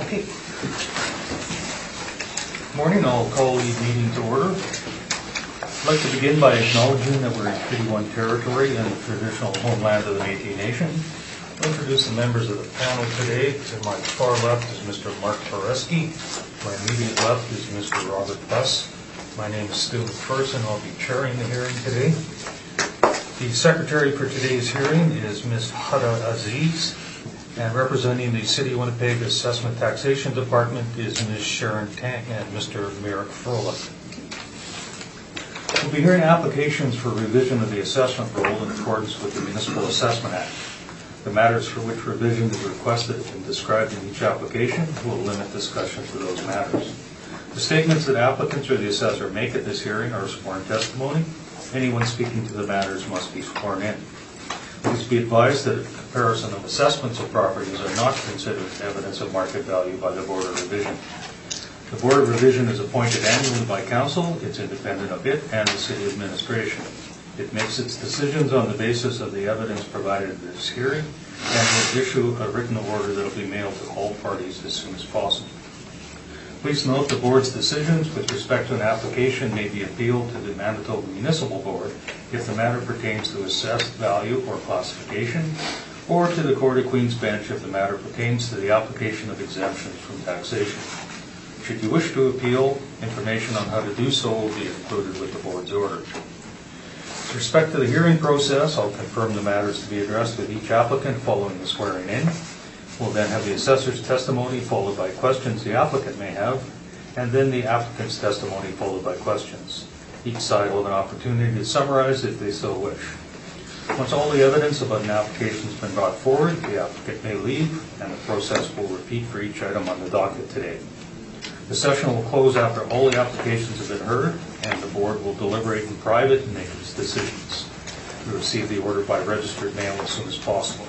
Okay. Morning, I'll call the meeting to order. I'd like to begin by acknowledging that we're in Treaty 1 territory and the traditional homeland of the Métis Nation. I'll introduce the members of the panel today. To my far left is Mr. Mark Toreski. My immediate left is Mr. Robert Buss. My name is Stu McPherson. I'll be chairing the hearing today. The secretary for today's hearing is Ms. Hada Aziz, and representing the City of Winnipeg Assessment Taxation Department is Ms. Sharon Tang and Mr. Merrick Froelich. We'll be hearing applications for revision of the assessment roll in accordance with the Municipal Assessment Act. The matters for which revision is requested and described in each application will limit discussion to those matters. The statements that applicants or the assessor make at this hearing are sworn testimony. Anyone speaking to the matters must be sworn in. Please be advised that a comparison of assessments of properties are not considered evidence of market value by the Board of Revision. The Board of Revision is appointed annually by Council. It's independent of it and the City Administration. It makes its decisions on the basis of the evidence provided at this hearing and will issue a written order that will be mailed to all parties as soon as possible. Please note the Board's decisions with respect to an application may be appealed to the Manitoba Municipal Board if the matter pertains to assessed value or classification, or to the Court of Queen's Bench if the matter pertains to the application of exemptions from taxation. Should you wish to appeal, information on how to do so will be included with the Board's order. With respect to the hearing process, I'll confirm the matters to be addressed with each applicant following the swearing in. We'll then have the assessor's testimony followed by questions the applicant may have, and then the applicant's testimony followed by questions. Each side will have an opportunity to summarize if they so wish. Once all the evidence about an application has been brought forward, the applicant may leave, and the process will repeat for each item on the docket today. The session will close after all the applications have been heard, and the Board will deliberate in private and make its decisions. We receive the order by registered mail as soon as possible.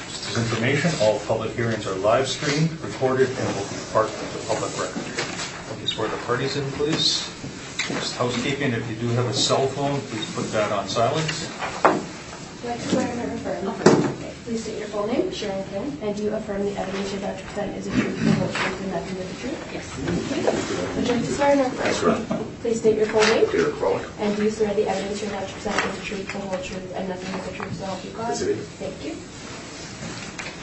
Just as information, all public hearings are live streamed, recorded, and will be part of the public record. Let me swear the parties in, please. Just housekeeping, if you do have a cell phone, please put that on silence. Do I swear and affirm? Okay. Please state your full name. Sharon Kim. And do you affirm the evidence you're about to present is the truth, the whole truth, and nothing but the truth? Yes. Would you like to swear and affirm? That's right. Please state your full name. Peter Crowley. And do you swear the evidence you're about to present is the truth, the whole truth, and nothing but the truth, so help you God? Yes, it is. Thank you.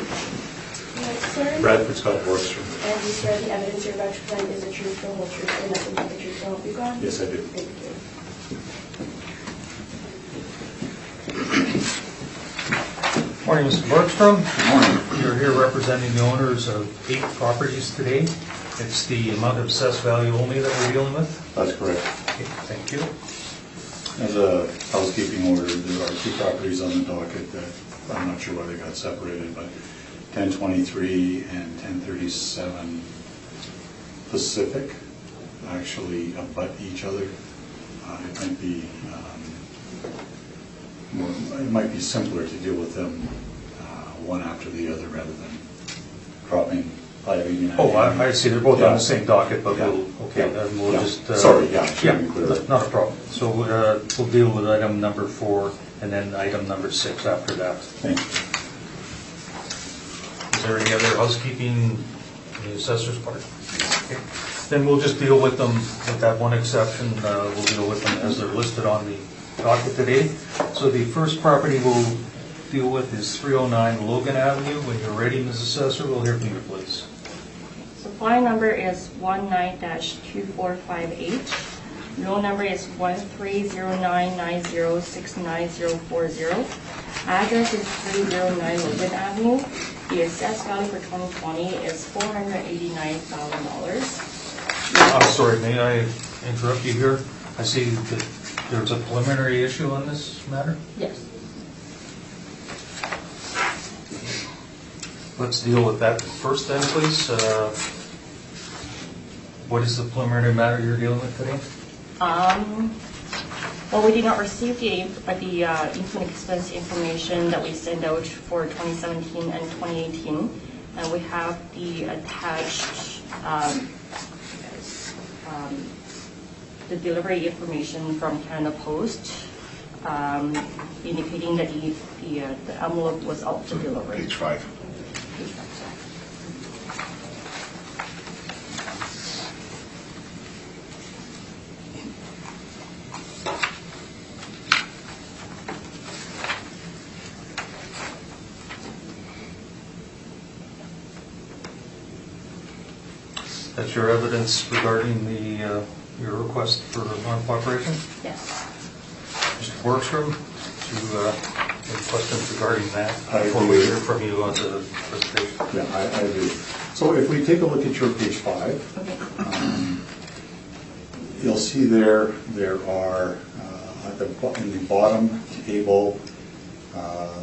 Would you like to swear? Bradford Scott Boardroom. And do you swear the evidence you're about to present is the truth, the whole truth, and nothing but the truth, so help you God? Yes, I do. Thank you. Morning, Mr. Bergstrom. Good morning. You're here representing the owners of 8 properties today. It's the amount of assessed value only that we're dealing with. That's correct. Okay, thank you. As a housekeeping order, there are 2 properties on the docket that I'm not sure why they got separated, but 1023 and 1037 Pacific actually abut each other. It might be simpler to deal with them one after the other rather than dropping. Oh, I see. They're both on the same docket, but Yeah. we'll just. Sorry, yeah, Yeah, be clear. not a problem. So we'll deal with item number 4 and then item number 6 after that. Thank you. Is there any other housekeeping in the assessor's part? Okay. Then we'll just deal with them with that one exception. We'll deal with them as they're listed on the docket today. So the first property we'll deal with is 309 Logan Avenue. When you're ready, Ms. Assessor, we'll hear from you, please. So file number is 19-2458. Roll number is 130990694040. Address is 309 Logan Avenue. The assessed value for 2020 is $489,000. I'm sorry, may I interrupt you here? I see that there's a preliminary issue on this matter. Yes. Let's deal with that first then, please. What is the preliminary matter you're dealing with today? Well, we did not receive the income expense information that we sent out for 2017 and 2018, and we have the attached the delivery information from Canada Post, indicating that the envelope was up to delivery. Page 5. That's your evidence regarding the, your request for non-cooperation? Yes. Mr. Borgstrom, any questions regarding that? I Before we agree. hear from you on the presentation. Yeah, I agree. So if we take a look at your page 5, Okay. you'll see there are, in the bottom table,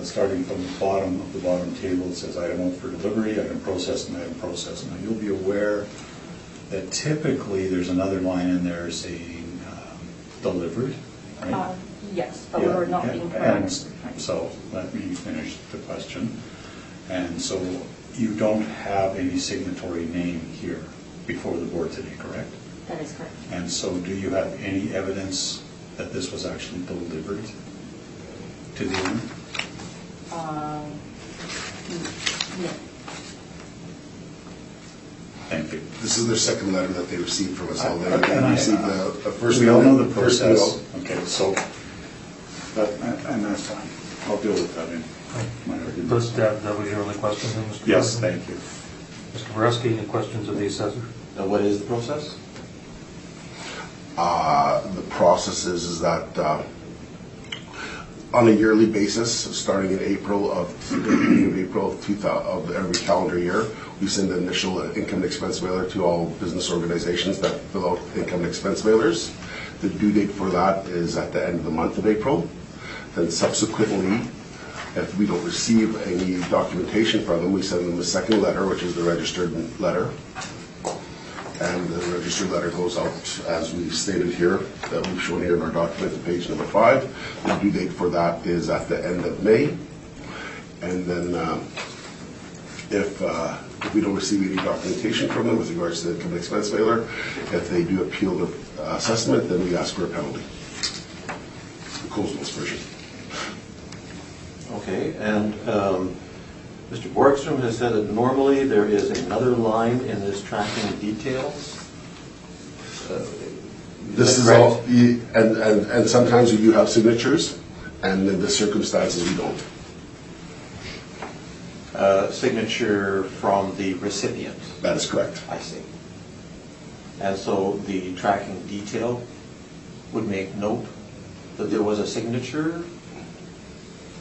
starting from the bottom of the bottom table, it says item 1 for delivery, item processed, and item processed. Now, you'll be aware that typically there's another line in there saying delivered, right? Yes, but we were not being And proactive. so, let me finish the question. And so, you don't have any signatory name here before the board today, correct? That is correct. And so, do you have any evidence that this was actually delivered to the owner? No. Thank you. This is their second letter that they received from us. All they And I- received the first. We all know the first process. email. Okay, so, and that's fine. I'll deal with that in my argument. That was your only question, then, Mr. Yes, Borgstrom? thank you. Mr. Boreski, any questions of the assessor? What is the process? The process is that on a yearly basis, starting in April of, beginning of April of every calendar year, we send an initial income and expense mailer to all business organizations that fill out income and expense mailers. The due date for that is at the end of the month of April. Then subsequently, if we don't receive any documentation from them, we send them a second letter, which is the registered letter. And the registered letter goes out, as we stated here, that we've shown here in our document at page number 5. The due date for that is at the end of May. And then if we don't receive any documentation from them with regards to the income and expense mailer, if they do appeal the assessment, then we ask for a penalty. The Coastal's version. Okay, and Mr. Borgstrom has said that normally there is another line in this tracking details. This is all, and sometimes you do have signatures, and in the circumstances we don't. Signature from the recipient. That is correct. I see. And so the tracking detail would make note that there was a signature.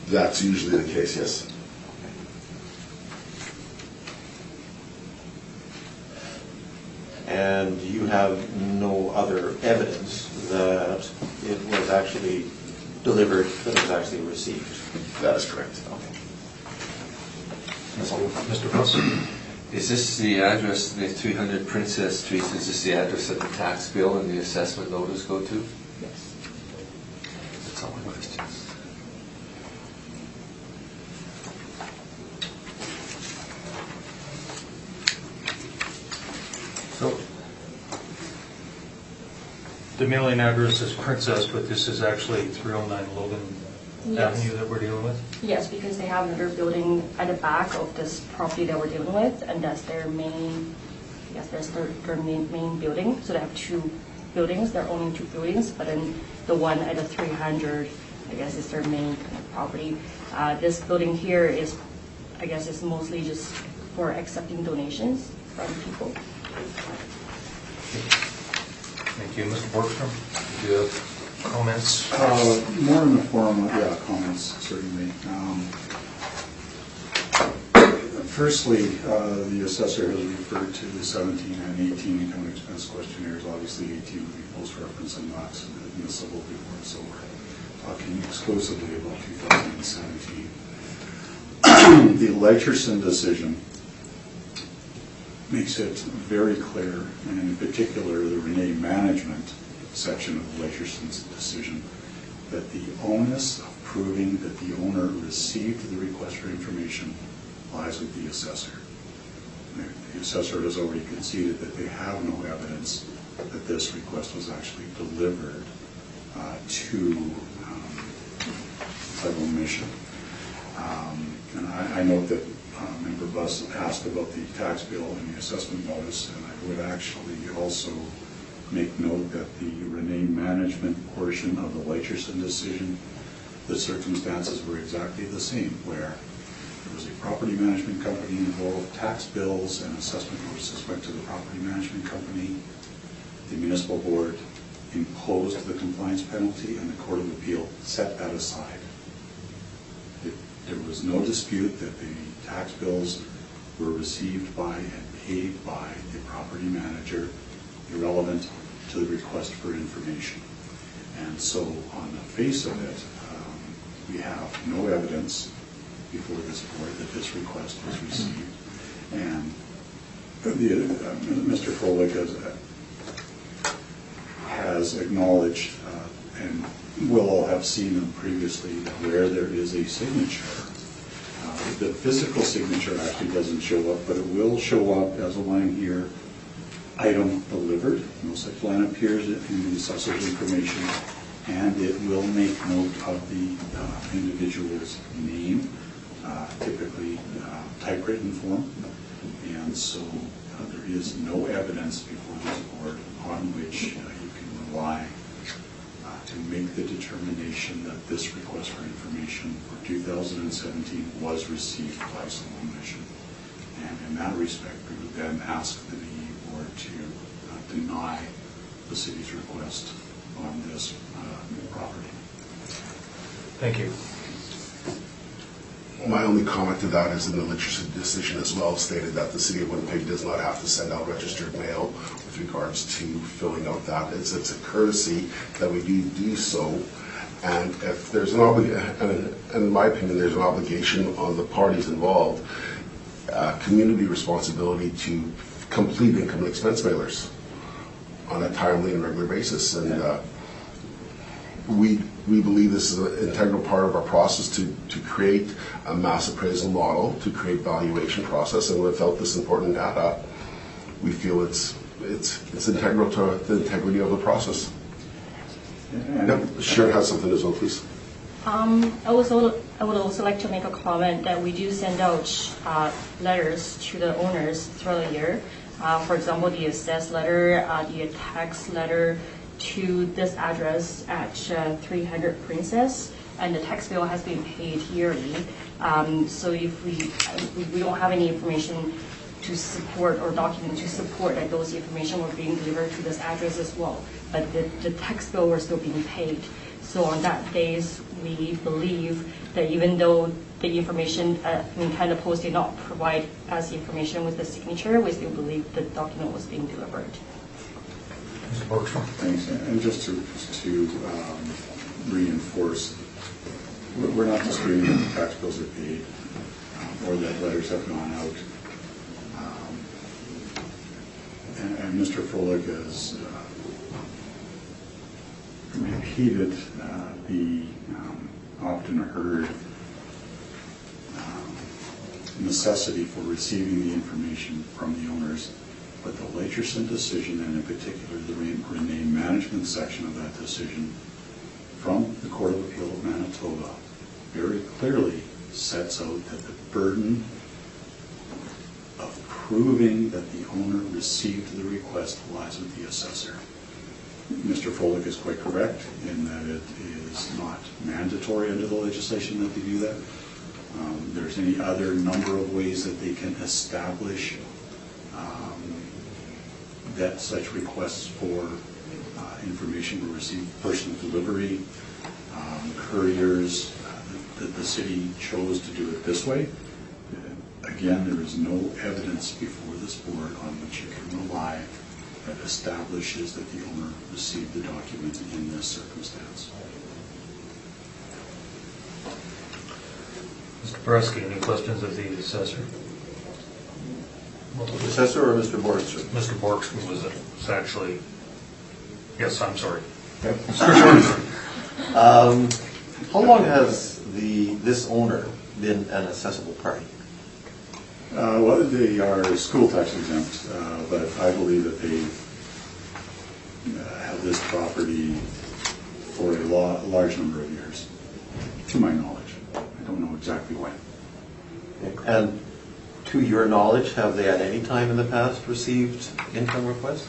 That's usually the case, yes. And you have no other evidence that it was actually delivered, that it was actually received. That is correct. Okay. Mr. Wilson? Is this the address, the 300 Princess Street, is this the address that the tax bill and the assessment notice go to? Yes. That's all my questions. So, the mailing address is Princess, but this is actually 309 Logan Yes. Avenue that we're dealing with? Yes, because they have another building at the back of this property that we're dealing with, and that's their main, yes, that's their main building. So they have 2 buildings, they're owning 2 buildings, but then the one at the 300, I guess, is their main kind of property. This building here is, I guess, is mostly just for accepting donations from people. Thank you. Mr. Borgstrom, do you have comments? More in the form of, comments, certainly. Firstly, the assessor has referred to the 17 and 18 income and expense questionnaires. Obviously, 18 would be post-reference and not admissible before, so we're talking exclusively about 2017. The Lecherson decision makes it very clear, and in particular the Renee management section of Lecherson's decision, that the onus of proving that the owner received the request for information lies with the assessor. The assessor has already conceded that they have no evidence that this request was actually delivered to Federal Mission. And I note that Member Buss asked about the tax bill and the assessment notice, and I would actually also make note that the Renee management portion of the Lecherson decision, the circumstances were exactly the same, where There was a property management company involved, tax bills and assessment notices went to the property management company. The municipal board imposed the compliance penalty, and the Court of Appeal set that aside. There was no dispute that the tax bills were received by and paid by the property manager, irrelevant to the request for information. And so on the face of it, we have no evidence before this board that this request was received. And Mr. Froelich has acknowledged, and we'll all have seen them previously, that where there is a signature, the physical signature actually doesn't show up, but it will show up as a line here, item delivered. No such line appears in the assessor's information, and it will make note of the individual's name, typically typewritten form. And so there is no evidence before this board on which you can rely to make the determination that this request for information for 2017 was received by Sloan Mission. And in that respect, we would then ask the board to deny the city's request on this property. Thank you. My only comment to that is in the literacy decision as well stated that the city of Winnipeg does not have to send out registered mail with regards to filling out that. It's a courtesy that we do so. And if there's an obligation, and in my opinion, there's an obligation on the parties involved, community responsibility to complete income and expense mailers on a timely and regular basis. And we believe this is an integral part of our process to create a mass appraisal model, to create valuation process, and without this important data, we feel it's integral to the integrity of the process. Sharon has something as well, please. I would also like to make a comment that we do send out letters to the owners throughout the year. For example, the assess letter, the tax letter to this address at 300 Princess, and the tax bill has been paid yearly. So if we don't have any information to support or document to support that those information were being delivered to this address as well, but the tax bill were still being paid. So on that days, we believe that even though the information, kind of post did not provide us information with the signature, we still believe the document was being delivered. Mr. Boardroom. Thanks. And just to reinforce, we're not disputing that the tax bills are paid or that letters have gone out. And Mr. Froelich has repeated the often heard necessity for receiving the information from the owners, but the Lacherson decision, and in particular the rename management section of that decision from the Court of Appeal of Manitoba, very clearly sets out that the burden of proving that the owner received the request lies with the assessor. Mr. Froelich is quite correct in that it is not mandatory under the legislation that they do that. There's any other number of ways that they can establish that such requests for information were received, personal delivery, couriers, that the city chose to do it this way. Again, there is no evidence before this board on which you can rely that establishes that the owner received the document in this circumstance. Mr. Bresky, any questions of the assessor? The assessor or Mr. Bortzer? Mr. Borkman was actually, yes, I'm sorry. How long has this owner been an assessable party? Well, they are school tax exempt, but I believe that they have this property for a large number of years, to my knowledge. I don't know exactly when. And to your knowledge, have they at any time in the past received income requests?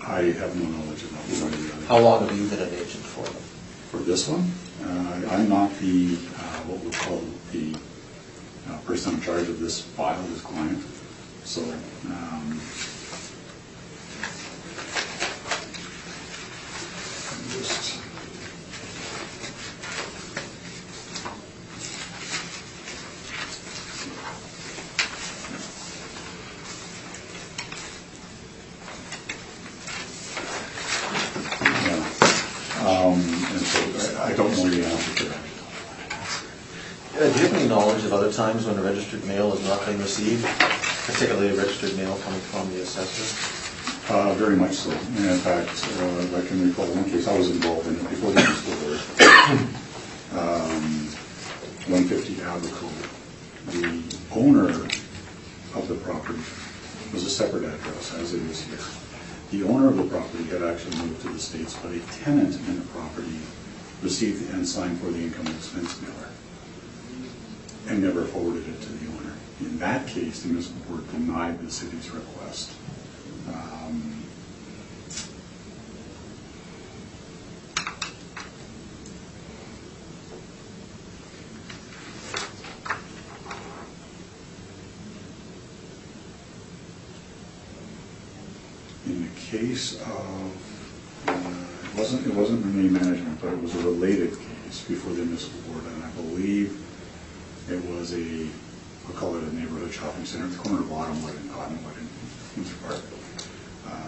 I have no knowledge of that. How long have you been an agent for them? For this one, I'm not the, what we'll call the person in charge of this file, this client. So, just and so I don't know the answer to that. Do you have any knowledge of other times when a registered mail is not being received, particularly a registered mail coming from the assessor? Very much so. And in fact, I can recall one case, I was involved in it before the municipal board. 150 Abaco. The owner of the property was a separate address, as it is here. The owner of the property had actually moved to the States, but a tenant in the property received and signed for the income expense mailer and never forwarded it to the owner. In that case, the municipal board denied the city's request. In the case of, it wasn't Renee Management, but it was a related case before the municipal board, and I believe it was I'll call it a neighborhood shopping center at the corner of Bottomwood and Cottonwood in Windsor Park.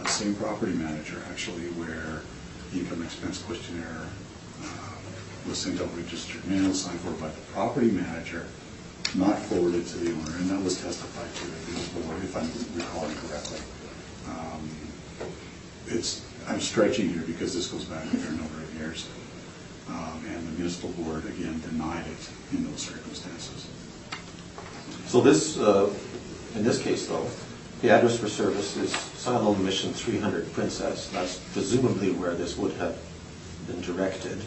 Same property manager, actually, where the income expense questionnaire was sent out registered mail, signed for by the property manager, not forwarded to the owner, and that was testified to at the municipal board, if I'm recalling correctly. I'm stretching here because this goes back a fair number of years. And the municipal board, again, denied it in those circumstances. So this, in this case though, the address for service is Siloam Mission 300 Princess. That's presumably where this would have been directed.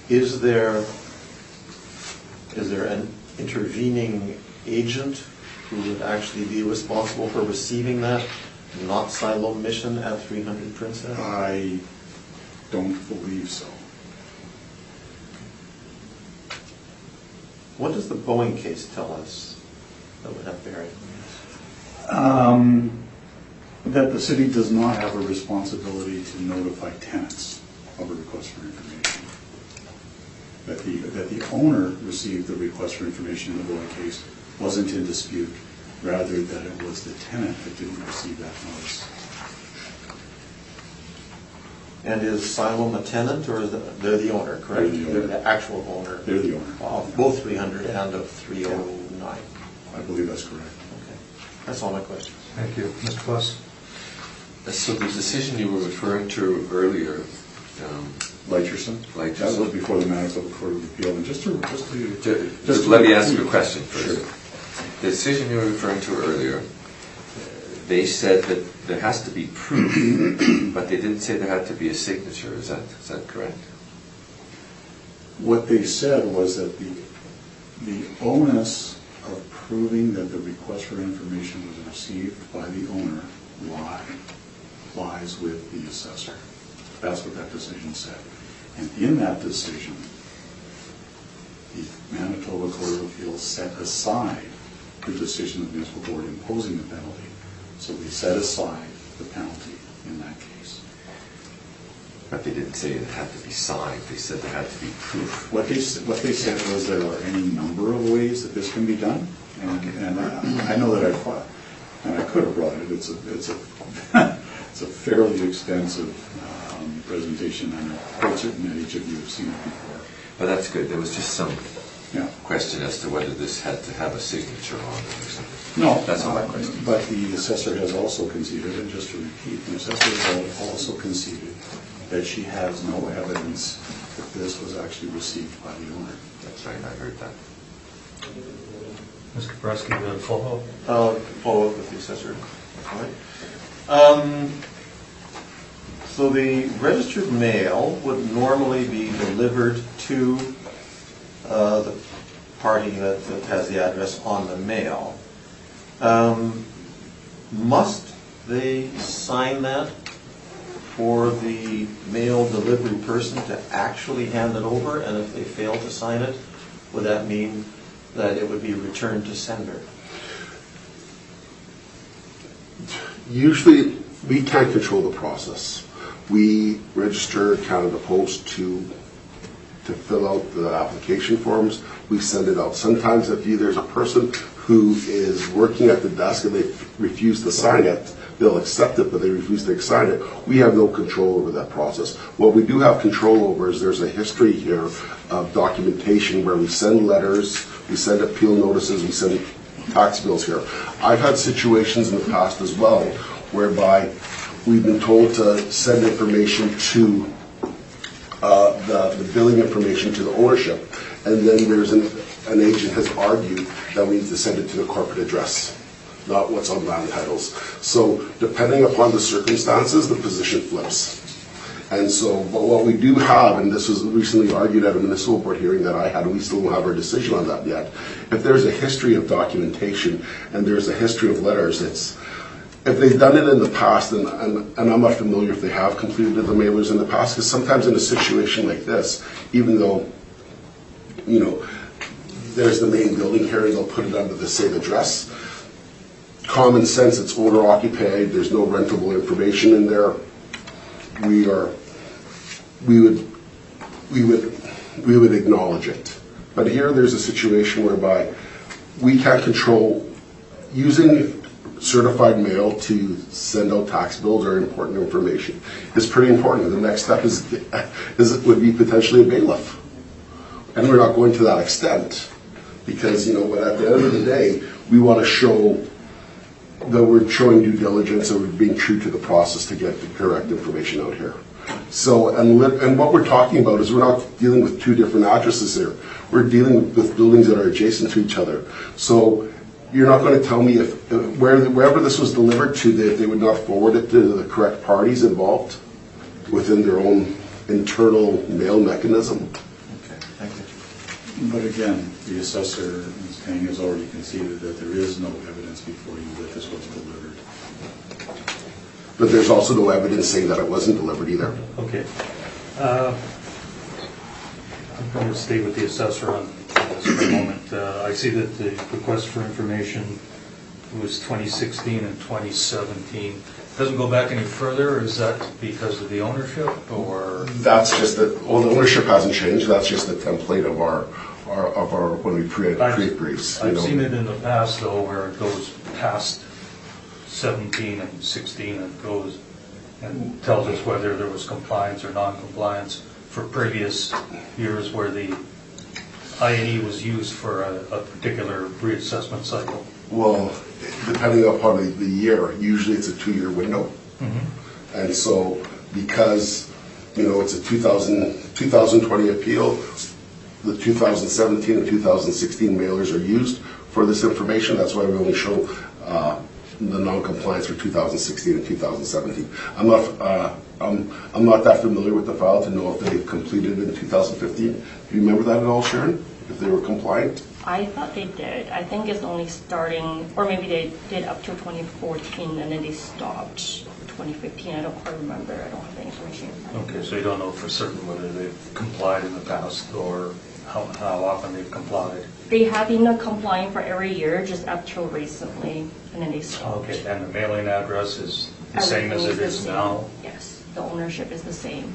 Is there an intervening agent who would actually be responsible for receiving that, not Siloam Mission at 300 Princess? I don't believe so. What does the Boeing case tell us that would have bearing? That the city does not have a responsibility to notify tenants of a request for information. That the owner received the request for information in the Boeing case wasn't in dispute, rather that it was the tenant that didn't receive that notice. And is Siloam a tenant, or is they're the owner, correct? They're the owner. They're the actual owner They're the owner. of both 300 and of 309. I believe that's correct. Okay, that's all my questions. Thank you. Mr. Plus? So the decision you were referring to earlier, Leiterson? That was before the Manitoba Court of Appeal. And just let me ask you a question first. Sure. The decision you were referring to earlier, they said that there has to be proof, but they didn't say there had to be a signature. Is that correct? What they said was that the onus of proving that the request for information was received by the owner lies with the assessor. That's what that decision said. And in that decision, the Manitoba Court of Appeals set aside the decision of the municipal board imposing the penalty. So we set aside the penalty in that case. But they didn't say it had to be signed. They said there had to be proof. What they said was there are any number of ways that this can be done. And I know that I could have brought it. It's a fairly extensive presentation, and I'm quite certain that each of you have seen it before. But that's good. There was just some Yeah. question as to whether this had to have a signature on it or something. No, That's all my question. But the assessor has also conceded, and just to repeat, the assessor has also conceded that she has no evidence that this was actually received by the owner. That's right. I heard that. Mr. Kapreski, you have a follow-up? I'll follow up with the assessor. All right. So the registered mail would normally be delivered to the party that has the address on the mail. Must they sign that for the mail delivery person to actually hand it over? And if they fail to sign it, would that mean that it would be returned to sender? Usually, we can't control the process. We register Canada Post to fill out the application forms. We send it out. Sometimes if there's a person who is working at the desk and they refuse to sign it, they'll accept it, but they refuse to sign it. We have no control over that process. What we do have control over is there's a history here of documentation where we send letters, we send appeal notices, we send tax bills here. I've had situations in the past as well whereby we've been told to send information to the billing information to the ownership, and then there's an agent has argued that we need to send it to the corporate address, not what's on land titles. So depending upon the circumstances, the position flips. And so, but what we do have, and this was recently argued at a municipal board hearing that I had, and we still don't have our decision on that yet, if there's a history of documentation and there's a history of letters, if they've done it in the past, and I'm not familiar if they have completed the mailers in the past, because sometimes in a situation like this, even though, you know, there's the main building here and they'll put it under the same address, common sense, it's owner occupied, there's no rentable information in there, we would acknowledge it. But here there's a situation whereby we can't control using certified mail to send out tax bills or important information. It's pretty important. The next step would be potentially a bailiff. And we're not going to that extent because, you know, but at the end of the day, we want to show that we're showing due diligence and we're being true to the process to get the correct information out here. So, and what we're talking about is we're not dealing with two different addresses here. We're dealing with buildings that are adjacent to each other. So you're not going to tell me if wherever this was delivered to, they would not forward it to the correct parties involved within their own internal mail mechanism. Okay, thank you. But again, the assessor, Ms. Kang, has already conceded that there is no evidence before you that this was delivered. But there's also no evidence saying that it wasn't delivered either. Okay. I'm going to stay with the assessor on this for a moment. I see that the request for information was 2016 and 2017. Doesn't go back any further, or is that because of the ownership, or? That's just that, well, the ownership hasn't changed. That's just the template of our when we create briefs. I've seen it in the past, though, where it goes past 17 and 16 and goes and tells us whether there was compliance or non-compliance for previous years where the I&E was used for a particular reassessment cycle. Well, depending upon the year, usually it's a 2-year window. Mm-hmm. And so because, you know, it's a 2020 appeal, the 2017 and 2016 mailers are used for this information. That's why we only show the non-compliance for 2016 and 2017. I'm not that familiar with the file to know if they completed it in 2015. Do you remember that at all, Sharon? If they were compliant? I thought they did. I think it's only starting, or maybe they did up to 2014 and then they stopped 2015. I don't quite remember. I don't have the information. Okay, so you don't know for certain whether they've complied in the past or how often they've complied. They have been complying for every year, just up till recently, and then they stopped. Okay, and the mailing address is the same as it is now? Yes, the ownership is the same.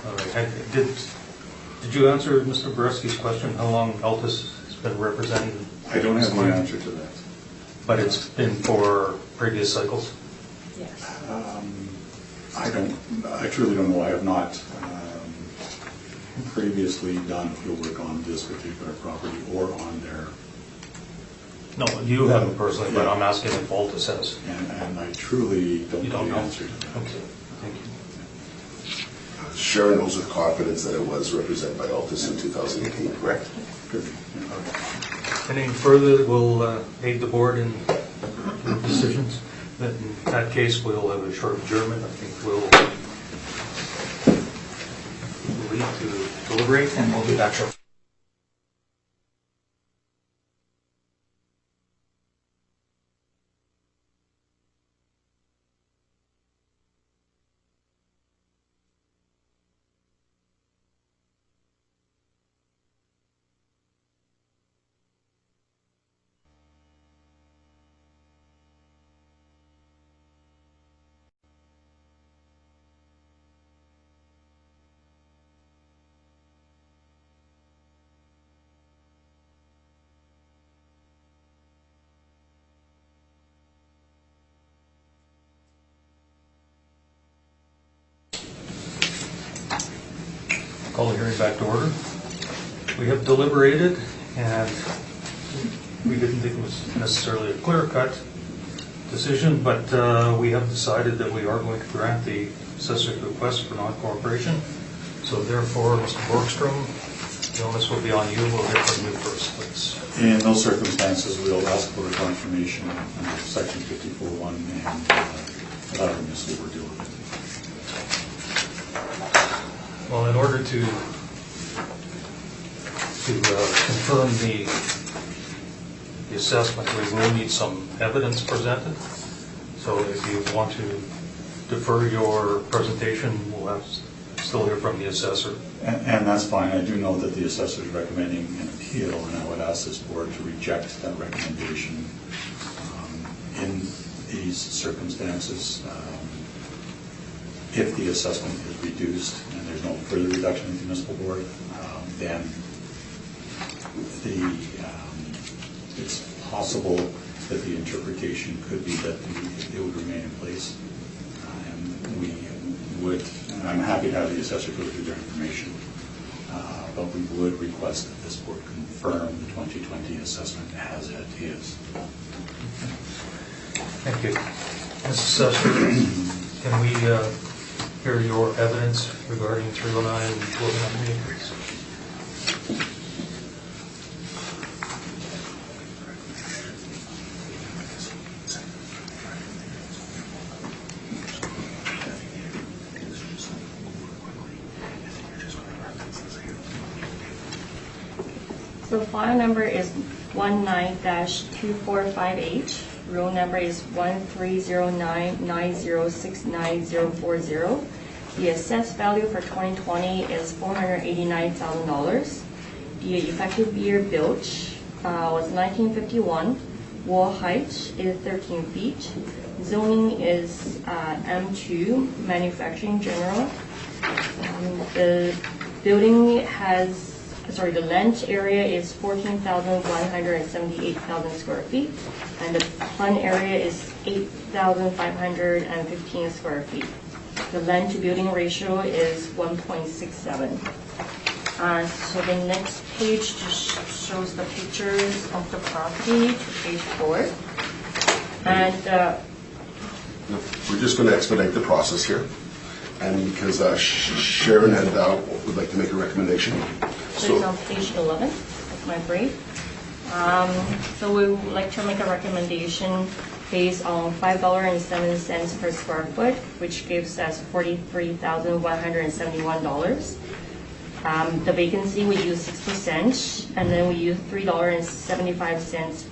All right. Did you answer Mr. Boreski's question, how long Altus has been representing? I don't have the answer to that. But it's been for previous cycles? Yes. I truly don't know. I have not previously done fieldwork on this particular property or on their. No, you haven't personally, but I'm asking if Altus has. And I truly don't You know don't the know? answer to that. Okay, thank you. Sharon knows with confidence that it was represented by Altus in 2018, correct? Good. Anything further that will aid the board in decisions? In that case, we'll have a short adjournment. I think we'll leave to deliberate, and we'll be back shortly. Call the hearing back to order. We have deliberated, and we didn't think it was necessarily a clear-cut decision, but we have decided that we are going to grant the assessor's request for non-cooperation. So therefore, Mr. Boardroom, the onus will be on you. We'll hear from you first, please. In those circumstances, we'll ask for a confirmation under section 54.1 and without a missile, we're dealing with it. Well, in order to confirm the assessment, we will need some evidence presented. So if you want to defer your presentation, we'll have to still hear from the assessor. And that's fine. I do know that the assessor is recommending an appeal, and I would ask this board to reject that recommendation. In these circumstances, if the assessment is reduced and there's no further reduction in the municipal board, then it's possible that the interpretation could be that it would remain in place. And we would, and I'm happy to have the assessor go through their information, but we would request that this board confirm the 2020 assessment as it is. Thank you. Mr. Assessor, can we hear your evidence regarding 309 and 1290 increase? So file number is 19-2458. Roll number is 1309906940. The assessed value for 2020 is $489,000. The effective year built was 1951. Wall height is 13 feet. Zoning is M2, manufacturing general. The building has, the land area is 14,178,000 square feet, and the plan area is 8,515 square feet. The land to building ratio is 1.67. So the next page just shows the pictures of the property to page 4. And We're just going to expedite the process here. And because Sharon would like to make a recommendation. So it's on page 11 of my brief. So we would like to make a recommendation based on $5.07 per square foot, which gives us $43,171. The vacancy, we use 6%, and then we use $3.75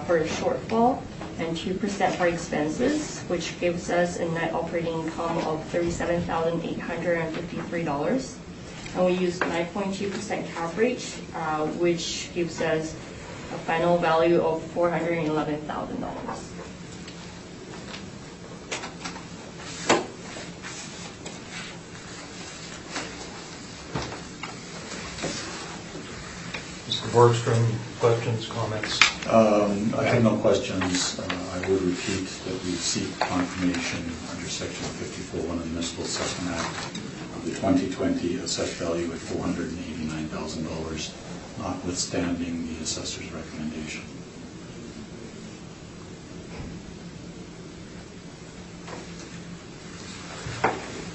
for the shortfall, and 2% for expenses, which gives us a net operating income of $37,853. And we use 9.2% cap rate, which gives us a final value of $411,000. Mr. Boardroom, questions, comments? I have no questions. I would repeat that we seek confirmation under section 54.1 of the Municipal Assessment Act of the 2020 assessed value at $489,000, notwithstanding the assessor's recommendation.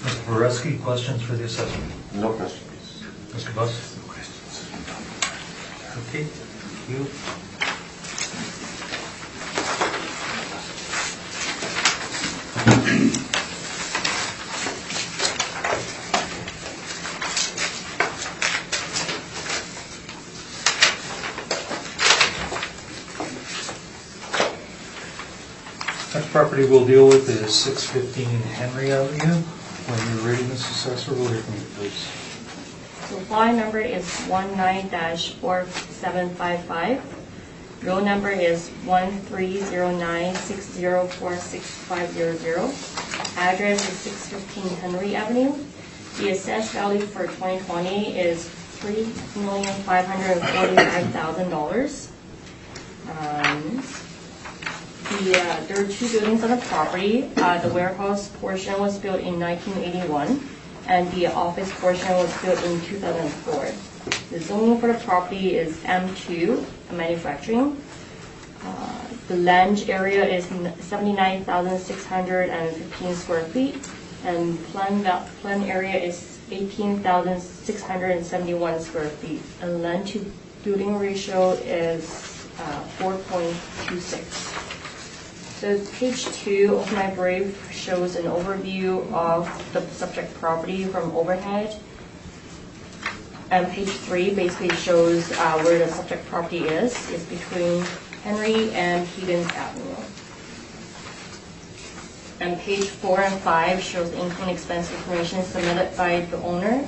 Mr. Boreski, questions for the assessor? No questions. Mr. Buss? No questions. Okay, thank you. Next property we'll deal with is 615 Henry Avenue. When you're ready, Mr. Assessor, we'll hear from you, please. So file number is 19-4755. Roll number is 1309604650. Address is 615 Henry Avenue. The assessed value for 2020 is $3,545,000. There are two buildings on the property. The warehouse portion was built in 1981, and the office portion was built in 2004. The zoning for the property is M2, manufacturing. The land area is 79,615 square feet, and plan area is 18,671 square feet. And land to building ratio is 4.26. So page 2 of my brief shows an overview of the subject property from overhead. And page 3 basically shows where the subject property is. It's between Henry and Higgins Avenue. And page 4 and 5 shows the income and expense information submitted by the owner.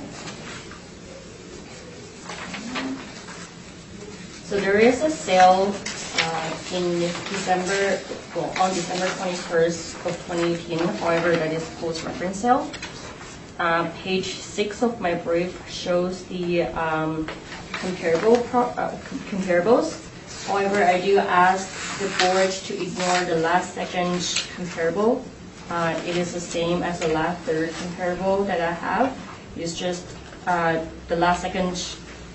So there is a sale in December, on December 21st of 2018. However, that is post-reference sale. Page 6 of my brief shows the comparables. However, I do ask the board to ignore the last second comparable. It is the same as the last third comparable that I have. It's just the last second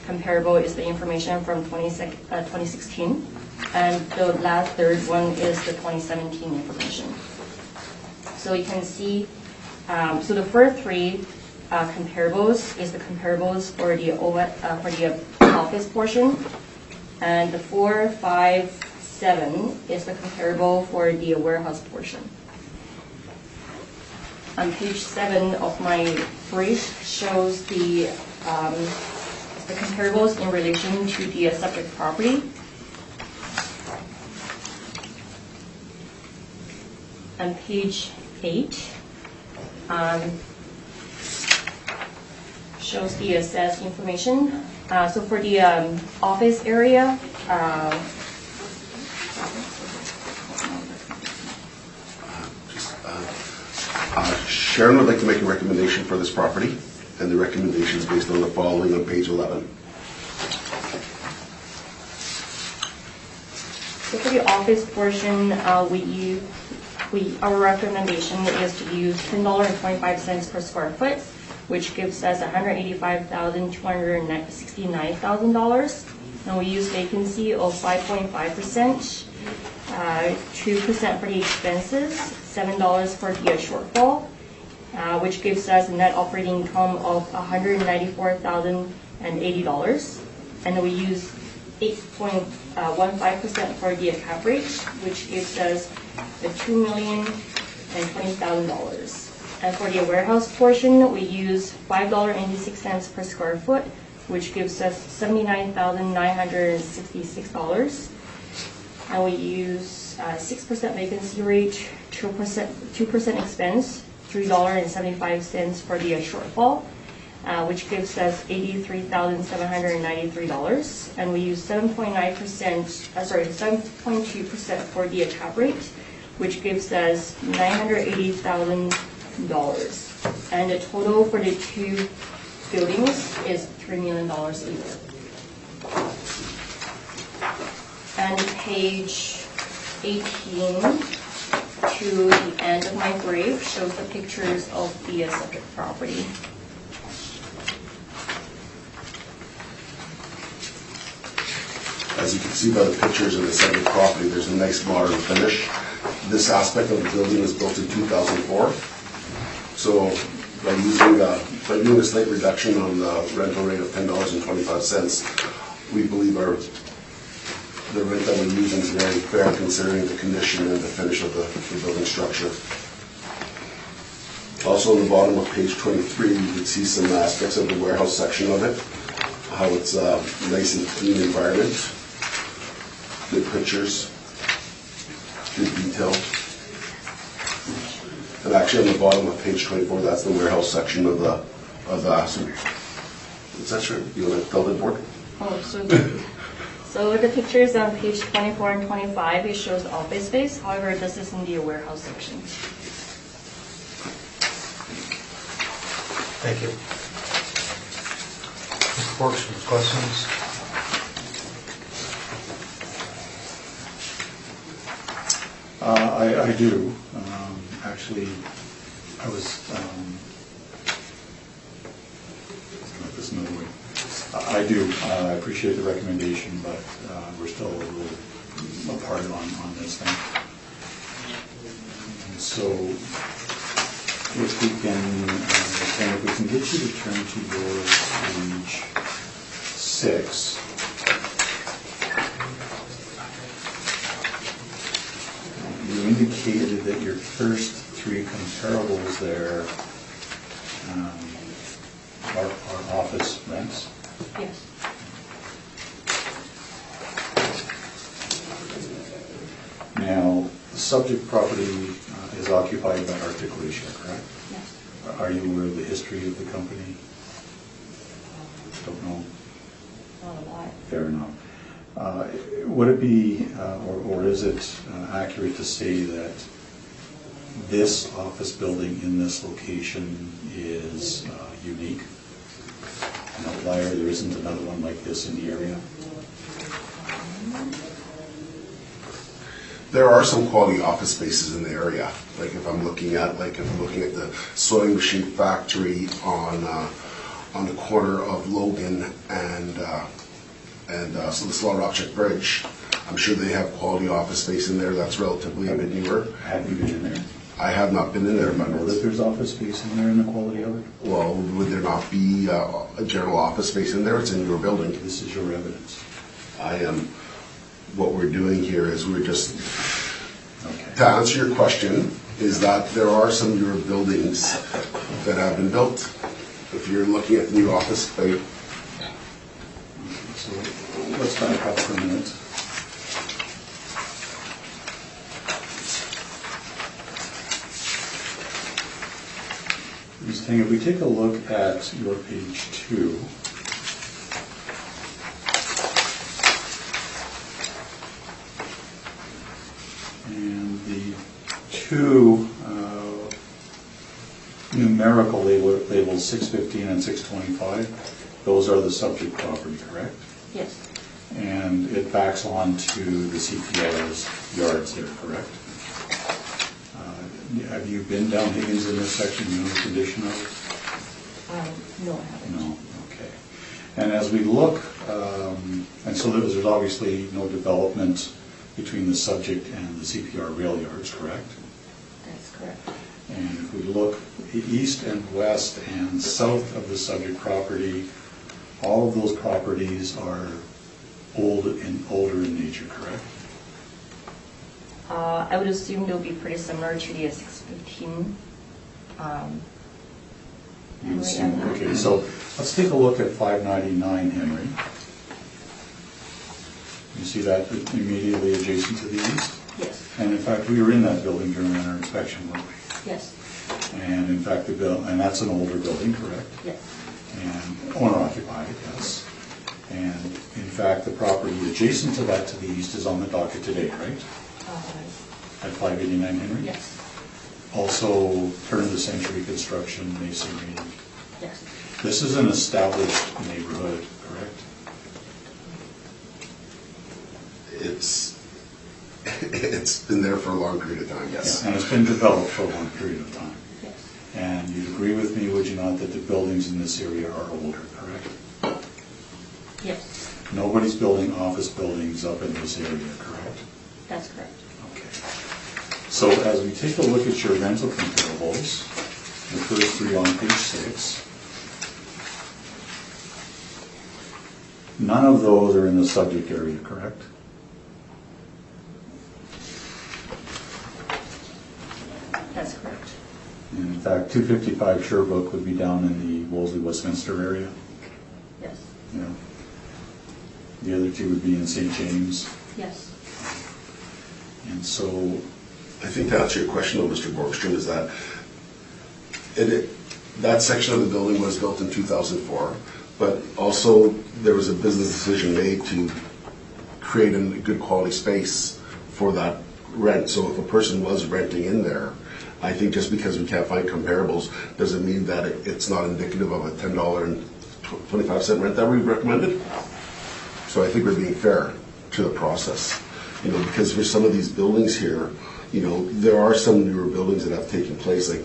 comparable is the information from 2016, and the last third one is the 2017 information. So you can see, so the first 3 comparables is the comparables for the office portion, and the 4, 5, 7 is the comparable for the warehouse portion. On page 7 of my brief shows the comparables in relation to the subject property. On page 8 shows the assessed information. So for the office area, Sharon would like to make a recommendation for this property, and the recommendation is based on the following on page 11. So for the office portion, our recommendation is to use $10.25 per square foot, which gives us $185,269,000. And we use vacancy of 5.5%, 2% for the expenses, $7 for the shortfall, which gives us a net operating income of $194,080. And we use 8.15% for the cap rate, which gives us $2,020,000. And for the warehouse portion, we use $5.86 per square foot, which gives us $79,966. And we use 6% vacancy rate, 2% expense, $3.75 for the shortfall, which gives us $83,793. And we use 7.2% for the cap rate, which gives us $980,000. And the total for the 2 buildings is $3 million a year. And page 18 to the end of my brief shows the pictures of the subject property. As you can see by the pictures of the subject property, there's a nice modern finish. This aspect of the building was built in 2004. So by doing a slight reduction on the rental rate of $10.25, we believe the rent that we're using is very fair considering the condition and the finish of the building structure. Also on the bottom of page 23, you can see some aspects of the warehouse section of it, how it's a nice and clean environment, good pictures, good detail. And actually on the bottom of page 24, that's the warehouse section of the asset. Is that true? You want to tell the board? Oh, so with the pictures on page 24 and 25, it shows office space. However, this is in the warehouse section. Thank you. Mr. Forks, any questions? I do. Actually, I was I do. I appreciate the recommendation, but we're still a little apart on this thing. And so if we can, Ken, if we can get you to turn to your page 6. You indicated that your first 3 comparables there are office rents. Yes. Now, the subject property is occupied by Arctic Glacier, correct? Yes. Are you aware of the history of the company? Don't know. Not a lot. Fair enough. Would it be, or is it accurate to say that this office building in this location is unique? An outlier, there isn't another one like this in the area? There are some quality office spaces in the area. Like if I'm looking at the sewing machine factory on the corner of Logan and so the Slow Rockcheck Bridge, I'm sure they have quality office space in there that's relatively a bit newer. Have you been in there? I have not been in there, Do you know that there's office space in there and the quality of it? well, would there not be a general office space in there? It's in your building. This is your evidence. What we're doing here is we're just, Okay. to answer your question, is that there are some newer buildings that have been built. If you're looking at new office space, So let's back up for a minute. This thing, if we take a look at your page 2, and the 2 numerical labels 615 and 625, those are the subject property, correct? Yes. And it backs on to the CPR's yards there, correct? Have you been down Higgins in this section? You know the condition of it? No, I haven't. No, okay. And as we look, and so there's obviously no development between the subject and the CPR rail yards, correct? That's correct. And if we look east and west and south of the subject property, all of those properties are older in nature, correct? I would assume they'll be pretty similar to the 615. You would assume, okay, so let's take a look at 599 Henry. You see that immediately adjacent to the east? Yes. And in fact, we were in that building during our inspection, weren't we? Yes. And in fact, and that's an older building, correct? Yes. And owner occupied, yes. And in fact, the property adjacent to that to the east is on the docket today, right? At 589 Henry? Yes. Also, turn of the century construction, masonry. Yes. This is an established neighborhood, correct? it's been there for a long period of time, yes. Yeah, and it's been developed for a long period of time. Yes. And you'd agree with me, would you not, that the buildings in this area are older, correct? Yes. Nobody's building office buildings up in this area, correct? That's correct. Okay. So as we take a look at your rental comparables, the first 3 on page 6, none of those are in the subject area, correct? That's correct. And in fact, 255 Sherbrooke would be down in the Wolseley-Westminster area. Yes. Yeah. The other 2 would be in St. James. Yes. And so, I think to answer your question, though, Mr. Borgstrom, is that that section of the building was built in 2004, but also there was a business decision made to create a good quality space for that rent. So if a person was renting in there, I think just because we can't find comparables doesn't mean that it's not indicative of a $10.25 rent that we recommended. So I think we're being fair to the process, because for some of these buildings here, there are some newer buildings that have taken place, like,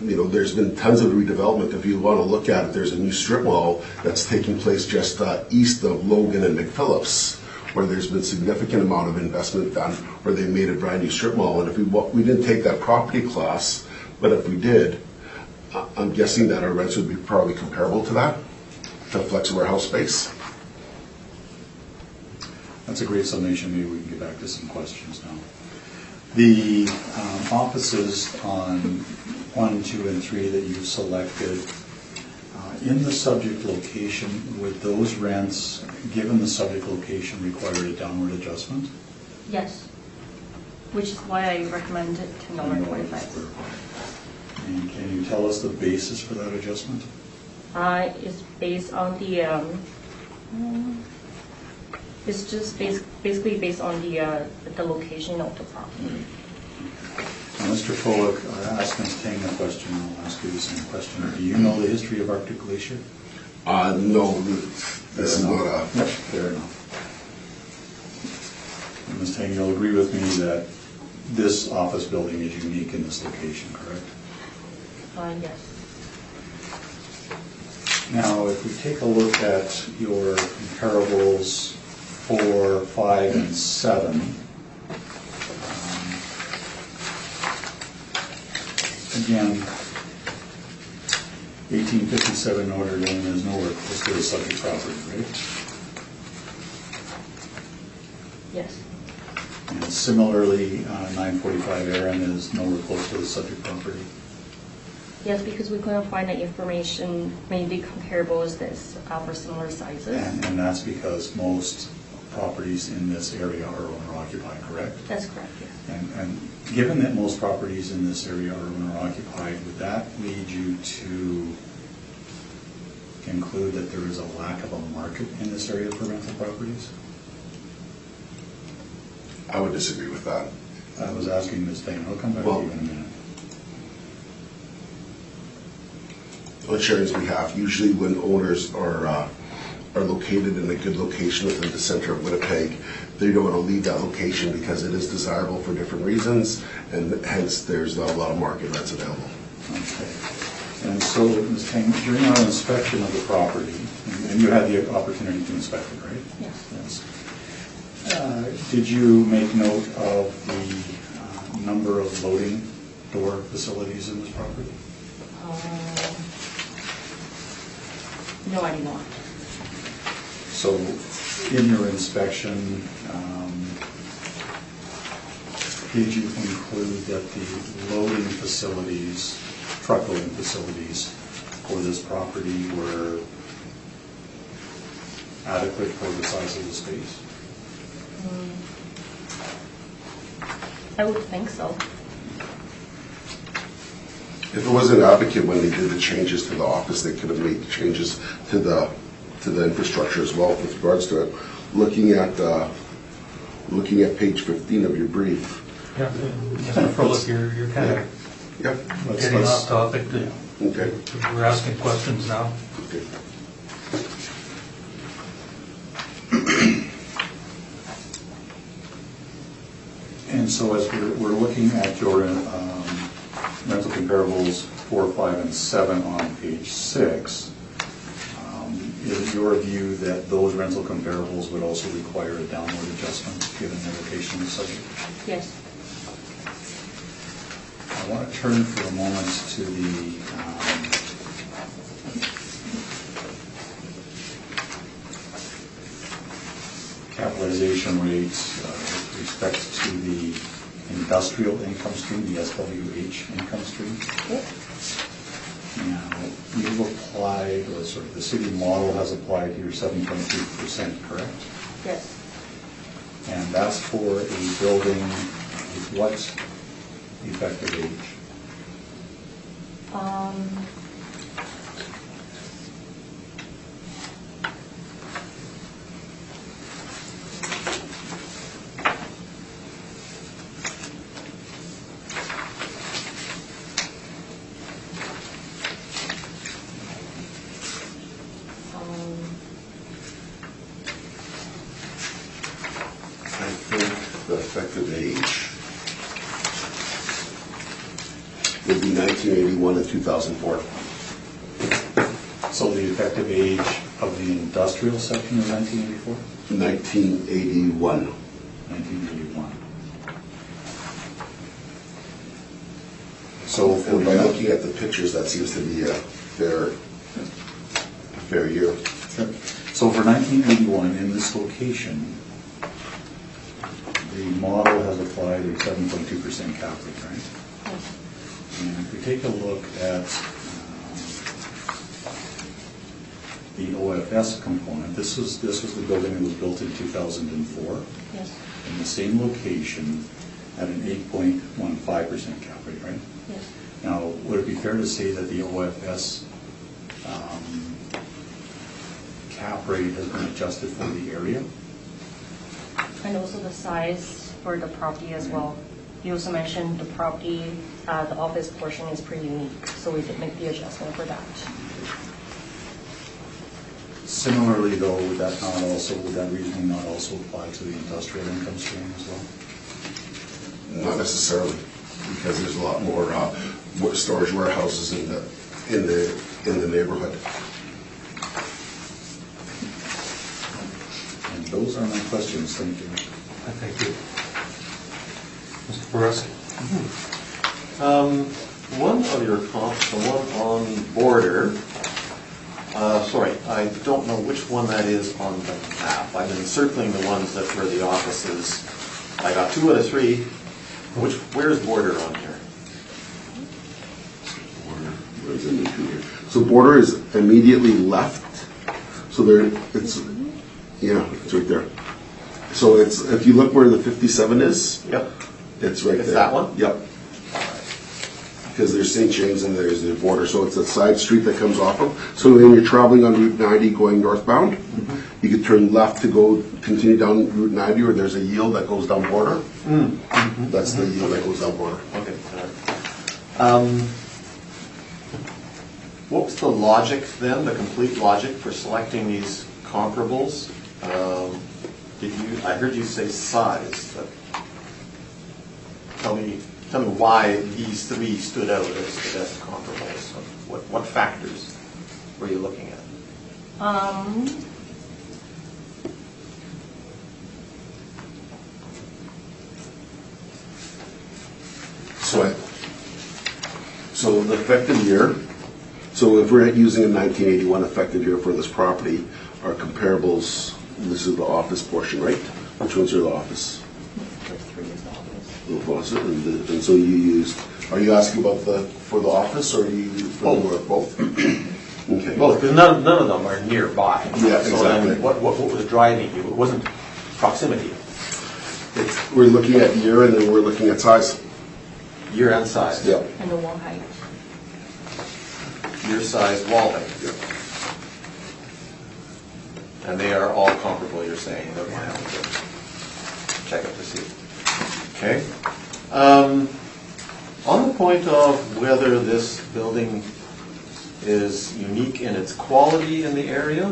there's been tons of redevelopment. If you want to look at it, there's a new strip mall that's taking place just east of Logan and McPhillips, where there's been significant amount of investment done, where they made a brand new strip mall. And if we didn't take that property class, but if we did, I'm guessing that our rents would be probably comparable to that, to flex warehouse space. That's a great summation. Maybe we can get back to some questions now. The offices on 1, 2, and 3 that you've selected, in the subject location, would those rents, given the subject location, require a downward adjustment? Yes, which is why I recommended $10.25. And can you tell us the basis for that adjustment? It's based on the, it's just basically based on the location of the property. Now, Mr. Folek, I asked Ms. Tang a question, I'll ask you the same question. Do you know the history of Arctic Glacier? No, this is not a... Yep, fair enough. And Ms. Tang, you'll agree with me that this office building is unique in this location, correct? Yes. Now, if we take a look at your comparables 4, 5, and 7, again, 1857 Notre Dame is nowhere close to the subject property, right? Yes. And similarly, 945 Erin is nowhere close to the subject property. Yes, because we couldn't find the information maybe comparable as this for similar sizes. And that's because most properties in this area are owner-occupied, correct? That's correct, yes. And given that most properties in this area are owner-occupied, would that lead you to conclude that there is a lack of a market in this area for rental properties? I would disagree with that. I was asking Ms. Dane. I'll come back to you in a minute. On Sharon's behalf, usually when owners are located in a good location within the center of Winnipeg, they don't want to leave that location because it is desirable for different reasons, and hence there's not a lot of market rents available. Okay. And so, Ms. Tang, during our inspection of the property, and you had the opportunity to inspect it, right? Yes. Did you make note of the number of loading door facilities in this property? No, I did not. So, in your inspection, did you conclude that the loading facilities, truck loading facilities for this property were adequate for the size of the space? I would think so. If it was an advocate when they did the changes to the office, they could have made the changes to the infrastructure as well with regards to it. Looking at page 15 of your brief. Yeah, Mr. Froelich, you're kind of getting off topic. Okay. We're asking questions now. Okay. And so as we're looking at your rental comparables 4, 5, and 7 on page 6, is it your view that those rental comparables would also require a downward adjustment given the location of the subject? Yes. I want to turn for a moment to the capitalization rates with respect to the industrial income stream, the SWH income stream. Yep. Now, you've applied, or sort of the city model has applied here 7.3%, correct? Yes. And that's for a building with what effective age? I think the effective age would be 1981 and 2004. So the effective age of the industrial section is 1984? 1981. 1981. So by looking at the pictures, that seems to be a fair year. Sure. So for 1981, in this location, the model has applied a 7.2% cap rate, right? And if we take a look at the OFS component, this was the building that was built in 2004, Yes. in the same location at an 8.15% cap rate, right? Yes. Now, would it be fair to say that the OFS cap rate has been adjusted for the area? And also the size for the property as well. You also mentioned the property, the office portion is pretty unique, so we did make the adjustment for that. Similarly, though, would that reasoning not also apply to the industrial income stream as well? Not necessarily, because there's a lot more storage warehouses in the neighborhood. And those are my questions. Thank you. Thank you. Mr. Boraski? One of your comps, the one on border, sorry, I don't know which one that is on the map. I've been circling the ones that were the offices. I got 2 out of 3. Where's border on here? Where's it here? So border is immediately left. So it's right there. So if you look where the 57 is, Yep. it's right there. It's that one? Yep. Because there's St. James and there's the border, so it's a side street that comes off of. So when you're traveling on Route 90 going northbound, you could turn left to continue down Route 90, or there's a yield that goes down border. That's the yield that goes down border. Okay. All right. What was the logic then, the complete logic for selecting these comparables? I heard you say size, but tell me why these 3 stood out as the best comparables. What factors were you looking at? So the effective year, so if we're using a 1981 effective year for this property, our comparables, this is the office portion, right? Which ones are the office? Like 3 is the office. The faucet, and so you used, are you asking about for the office, or are you for both? Okay. Both, because none of them are nearby. Yeah, So then exactly. what was driving you? It wasn't proximity, We're looking at year, and then we're looking at size. year and size. Yep. And the wall height. Year, size, wall height. And they are all comparable, you're saying? They're going to have to check it to see. Okay. On the point of whether this building is unique in its quality in the area,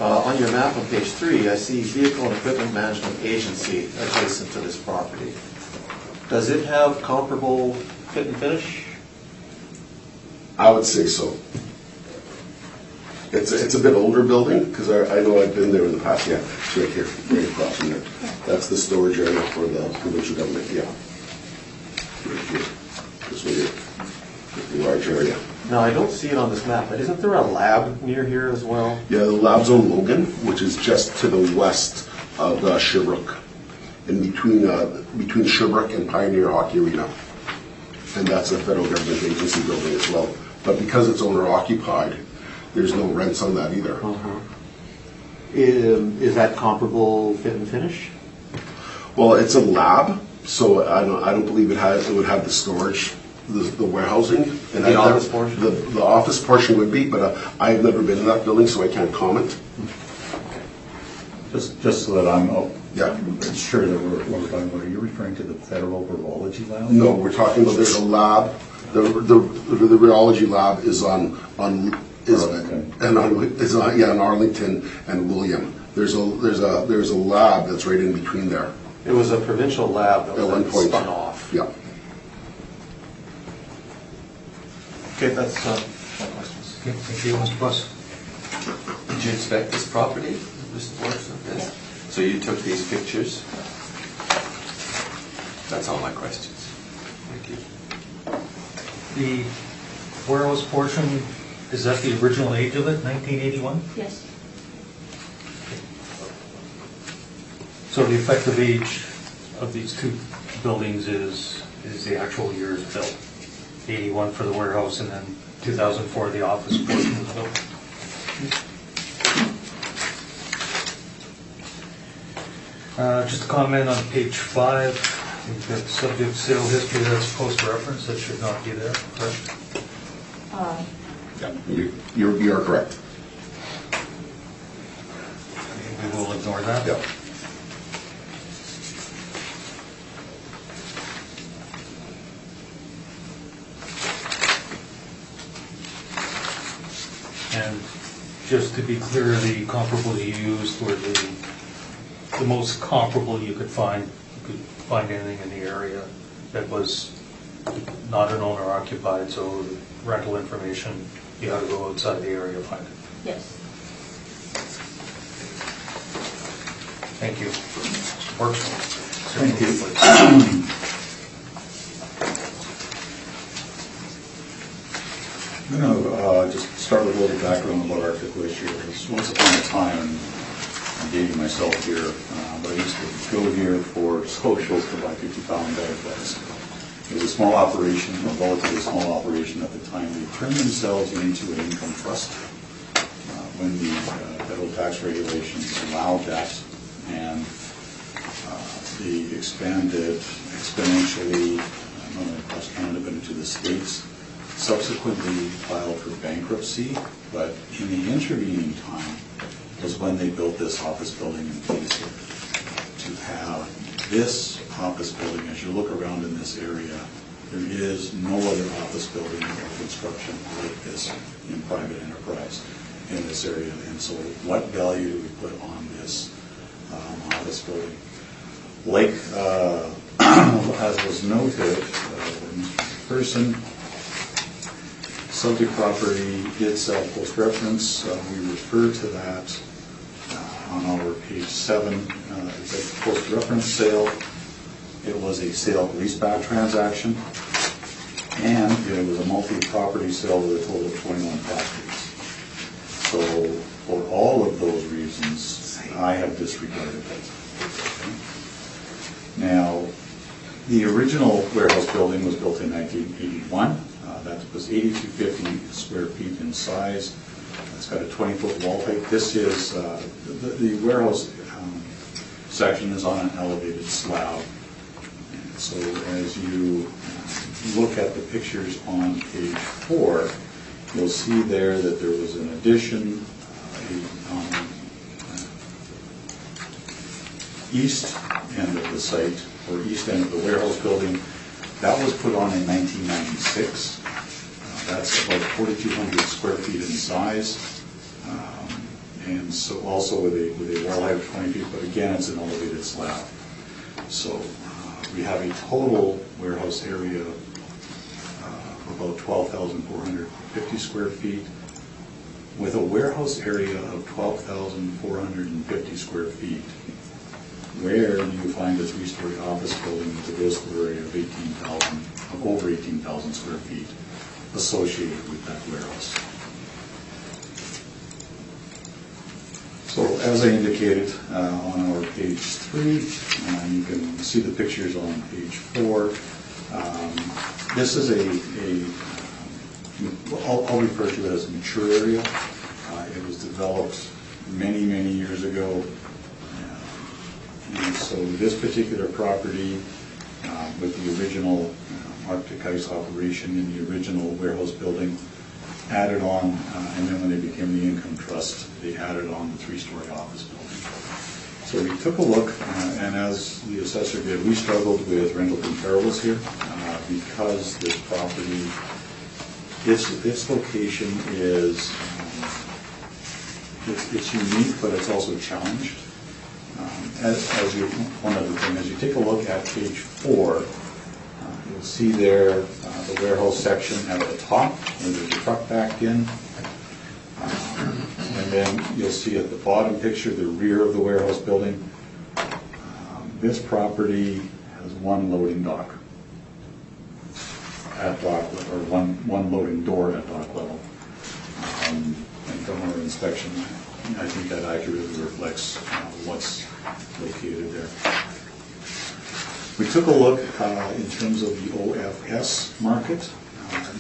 on your map on page 3, I see Vehicle and Equipment Management Agency adjacent to this property. Does it have comparable fit and finish? I would say so. It's a bit older building, because I know I've been there in the past. Yeah, it's right here, right across from there. That's the storage area for the provincial government, yeah. Right here, this way here, the large area. No, I don't see it on this map, but isn't there a lab near here as well? Yeah, the lab's on Logan, which is just to the west of Sherbrooke, in between Sherbrooke and Pioneer Hockey Arena. And that's a federal government agency building as well. But because it's owner occupied, there's no rents on that either. Is that comparable fit and finish? Well, it's a lab, so I don't believe it would have the storage, the warehousing. And The office portion? The office portion would be, but I've never been in that building, so I can't comment. Just so that I'm Yeah. sure that we're talking about, are you referring to the federal virology lab? No, we're talking about there's a lab. The rheology lab is on Arlington and William. There's a lab that's right in between there. It was a provincial lab that At one was point. spun off. Yeah. Okay, that's my questions. Okay, thank you, Mr. Buss. Did you inspect this property, Mr. Morrison? Yes. So you took these pictures? That's all my questions. Thank you. The warehouse portion, is that the original age of it, 1981? Yes. So the effective age of these two buildings is the actual years built? 81 for the warehouse and then 2004 the office portion was built? Just a comment on page 5. You've got subject sale history, that's post-reference, that should not be there, correct? Yeah, you are correct. We will ignore that. Yep. And just to be clear, the comparable you used were the most comparable you could find. You could find anything in the area that was not an owner occupied, so rental information, you had to go outside the area to find it. Yes. Thank you. Works. Thank you. I'm going to just start with a little background about Arctic Wish here. Once upon a time, and I'm dating myself here, but I used to go here for socials to buy 50-pound bags. It was a small operation, a relatively small operation at the time. They turned themselves into an income trust when the federal tax regulations allowed that, and they expanded exponentially, not only across Canada but into the States. Subsequently filed for bankruptcy, but in the intervening time was when they built this office building in place here. To have this office building, as you look around in this area, there is no other office building or construction like this in private enterprise in this area. And so what value do we put on this office building? Like, as was noted, Mr. Person, subject property did sell post-reference. We refer to that on our page 7. It's a post-reference sale. It was a sale-leaseback transaction, and it was a multi-property sale with a total of 21 properties. So for all of those reasons, I have disregarded it. Now, the original warehouse building was built in 1981. That was 8,250 square feet in size. It's got a 20-foot wall height. This is, the warehouse section is on an elevated slab. And so as you look at the pictures on page 4, you'll see there that there was an addition on east end of the site, or east end of the warehouse building. That was put on in 1996. That's about 4,200 square feet in size, and so also with a wall height of 20 feet, but again, it's an elevated slab. So we have a total warehouse area of about 12,450 square feet, with a warehouse area of 12,450 square feet. Where do you find a 3-story office building with a gross floor area of over 18,000 square feet associated with that warehouse? So as I indicated on our page 3, you can see the pictures on page 4. This is I'll refer to it as a mature area. It was developed many, many years ago. And so this particular property, with the original Arctic Ice operation in the original warehouse building, added on, and then when they became the income trust, they added on the 3-story office building. So we took a look, and as the assessor did, we struggled with rental comparables here because this property, its location is it's unique, but it's also challenged. One other thing, as you take a look at page 4, you'll see there the warehouse section at the top, where there's a truck backed in. And then you'll see at the bottom picture, the rear of the warehouse building. This property has one loading dock at dock, or one loading door at dock level. And from our inspection, I think that accurately reflects what's located there. We took a look in terms of the OFS market.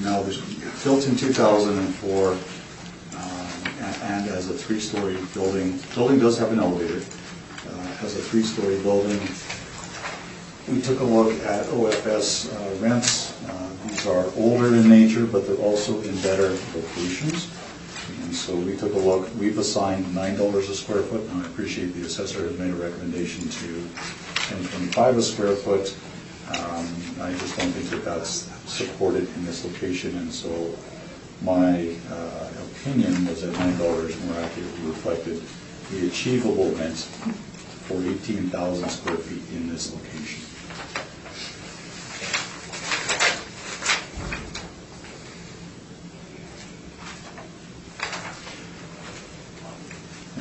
Now, it was built in 2004, and as a three-story building. Building does have an elevator. As a three-story building, we took a look at OFS rents. These are older in nature, but they're also in better locations. And so we took a look. We've assigned $9 a square foot, and I appreciate the assessor has made a recommendation to $10.25 a square foot. I just don't think that that's supported in this location, and so my opinion was that $9 more accurately reflected the achievable rent for 18,000 square feet in this location.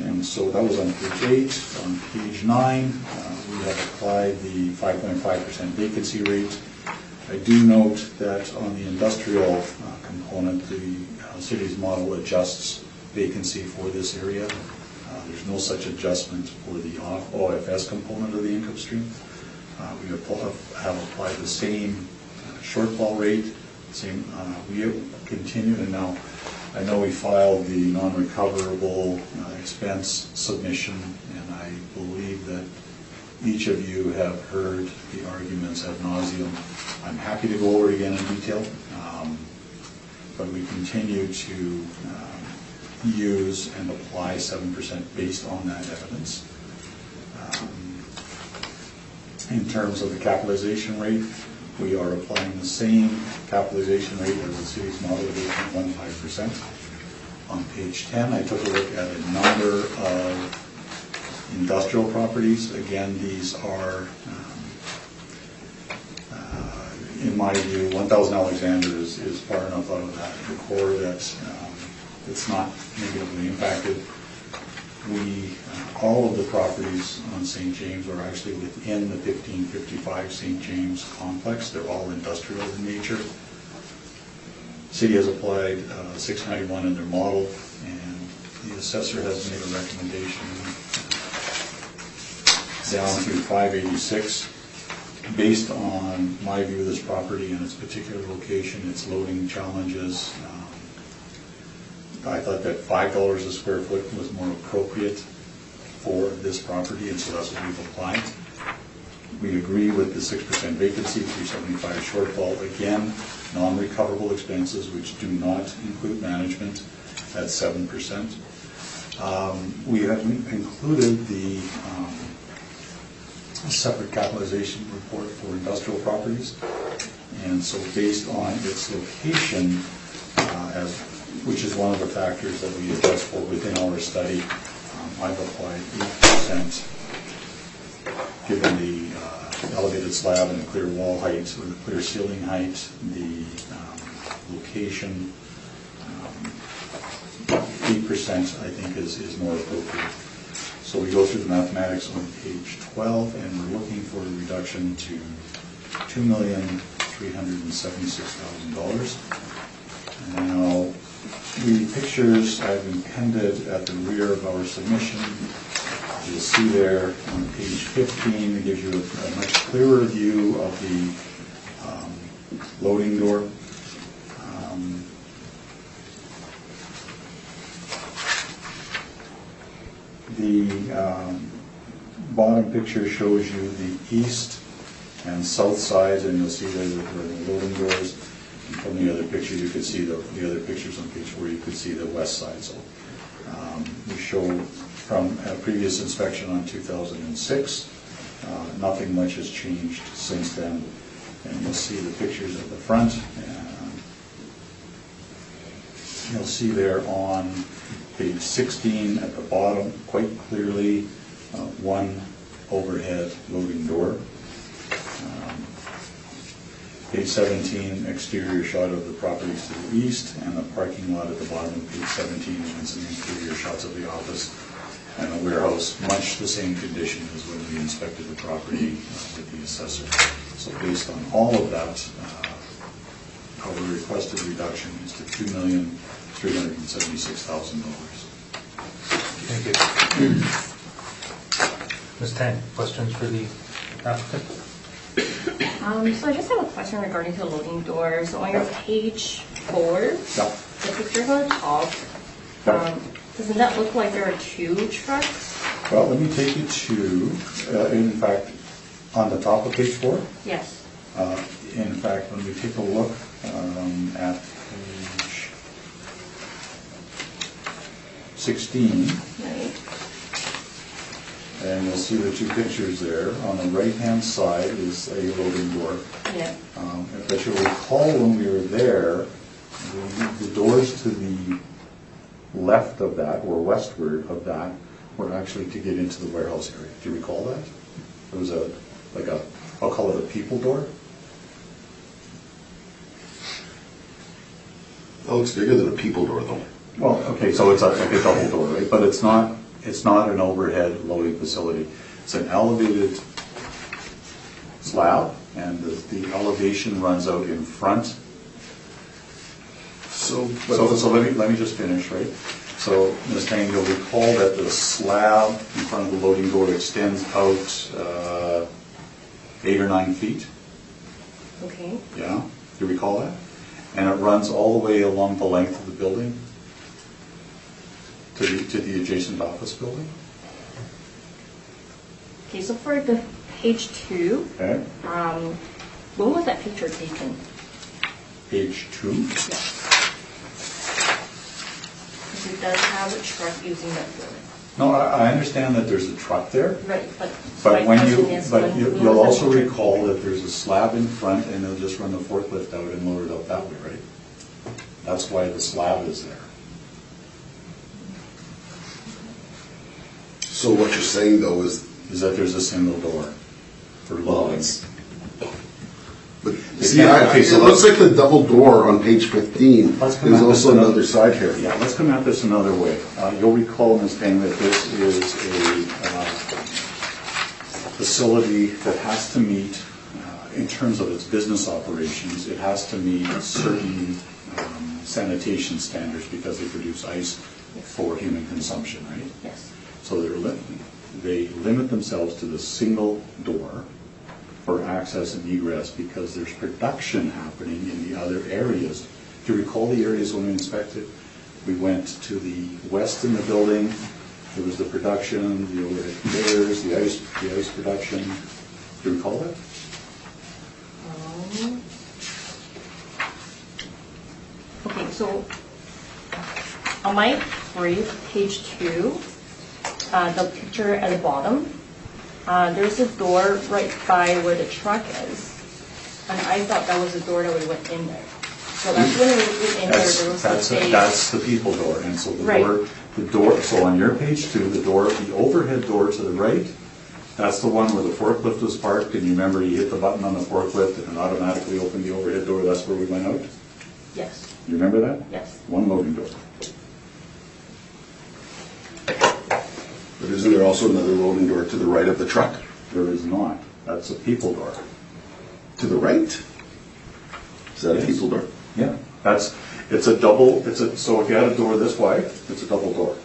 And so that was on page 8. On page 9, we have applied the 5.5% vacancy rate. I do note that on the industrial component, the city's model adjusts vacancy for this area. There's no such adjustment for the OFS component of the income stream. We have applied the same shortfall rate, we continue, and now I know we filed the non-recoverable expense submission, and I believe that each of you have heard the arguments ad nauseum. I'm happy to go over it again in detail, but we continue to use and apply 7% based on that evidence. In terms of the capitalization rate, we are applying the same capitalization rate as the city's model of 8.15%. On page 10, I took a look at a number of industrial properties. Again, these are, in my view, 1000 Alexander is far enough out of that core that it's not negatively impacted. All of the properties on St. James are actually within the 1555 St. James complex. They're all industrial in nature. City has applied 691 in their model, and the assessor has made a recommendation down to 586. Based on my view of this property and its particular location, its loading challenges, I thought that $5 a square foot was more appropriate for this property, and so that's what we've applied. We agree with the 6% vacancy, 375 shortfall. Again, non-recoverable expenses, which do not include management, at 7%. We have included the separate capitalization report for industrial properties, and so based on its location, which is one of the factors that we adjust for within our study, I've applied 8%, given the elevated slab and the clear wall height, or the clear ceiling height, the location. 8% I think is more appropriate. So we go through the mathematics on page 12, and we're looking for a reduction to $2,376,000. Now, the pictures I've appended at the rear of our submission, you'll see there on page 15, it gives you a much clearer view of the loading door. The bottom picture shows you the east and south sides, and you'll see there where the loading doors. And from the other picture, you could see the other pictures on page 4, you could see the west side. So we show from a previous inspection on 2006, nothing much has changed since then. And you'll see the pictures at the front. You'll see there on page 16 at the bottom, quite clearly, one overhead loading door. Page 17, exterior shot of the properties to the east, and the parking lot at the bottom of page 17, and some interior shots of the office and the warehouse, much the same condition as when we inspected the property with the assessor. So based on all of that, our requested reduction is to $2,376,000. Thank you. Ms. Tang, questions for the applicant? So I just have a question regarding the loading door. So on your page 4, Yeah. the pictures on the top, Yeah. doesn't that look like there are 2 trucks? Well, let me take you to, in fact, on the top of page 4, Yes. in fact, when we take a look at page 16, Right. and you'll see the 2 pictures there. On the right-hand side is a loading door. Yeah. But you'll recall when we were there, the doors to the left of that, or westward of that, were actually to get into the warehouse area. Do you recall that? There was I'll call it a people door. That looks bigger than a people door, though. Well, okay, so it's like a double door, right? But it's not an overhead loading facility. It's an elevated slab, and the elevation runs out in front. So let me just finish, right? So, Ms. Tang, you'll recall that the slab in front of the loading door extends out 8 or 9 feet. Okay. Yeah, do you recall that? And it runs all the way along the length of the building to the adjacent office building. Okay, so for the page 2, Okay, when was that picture taken? page 2. Yes. Because it does have a truck using that building. No, I understand that there's a truck there, Right, but but my question is when you'll was also that picture recall taken? that there's a slab in front, and they'll just run the forklift out and load it out that way, right? That's why the slab is there. So what you're saying, though, is That there's a single door for loading. But It see, can't- okay, so it looks like the double door on page 15. Let's come There's at this also another- another side here. Yeah, let's come at this another way. You'll recall, Ms. Payne, that this is a facility that has to meet, in terms of its business operations, it has to meet certain sanitation standards because they produce ice for human consumption, right? Yes. So they limit themselves to the single door for access and egress because there's production happening in the other areas. Do you recall the areas when we inspected? We went to the west in the building, there was the production, the overhead conveyors, the ice production. Do you recall that? Okay, so on my brief, page 2, the picture at the bottom, there's a door right by where the truck is, and I thought that was the door that we went in there. So that's when we went in there, there was a space. That's the people door, and so Right. so on your page 2, the overhead door to the right, that's the one where the forklift was parked, and you remember you hit the button on the forklift and it automatically opened the overhead door, that's where we went out? Yes, You remember that? yes. One loading door. But isn't there also another loading door to the right of the truck? There is not. That's a people door. To the right? Is that a Yes. people door? Yeah. So if you had a door this way, it's a double door.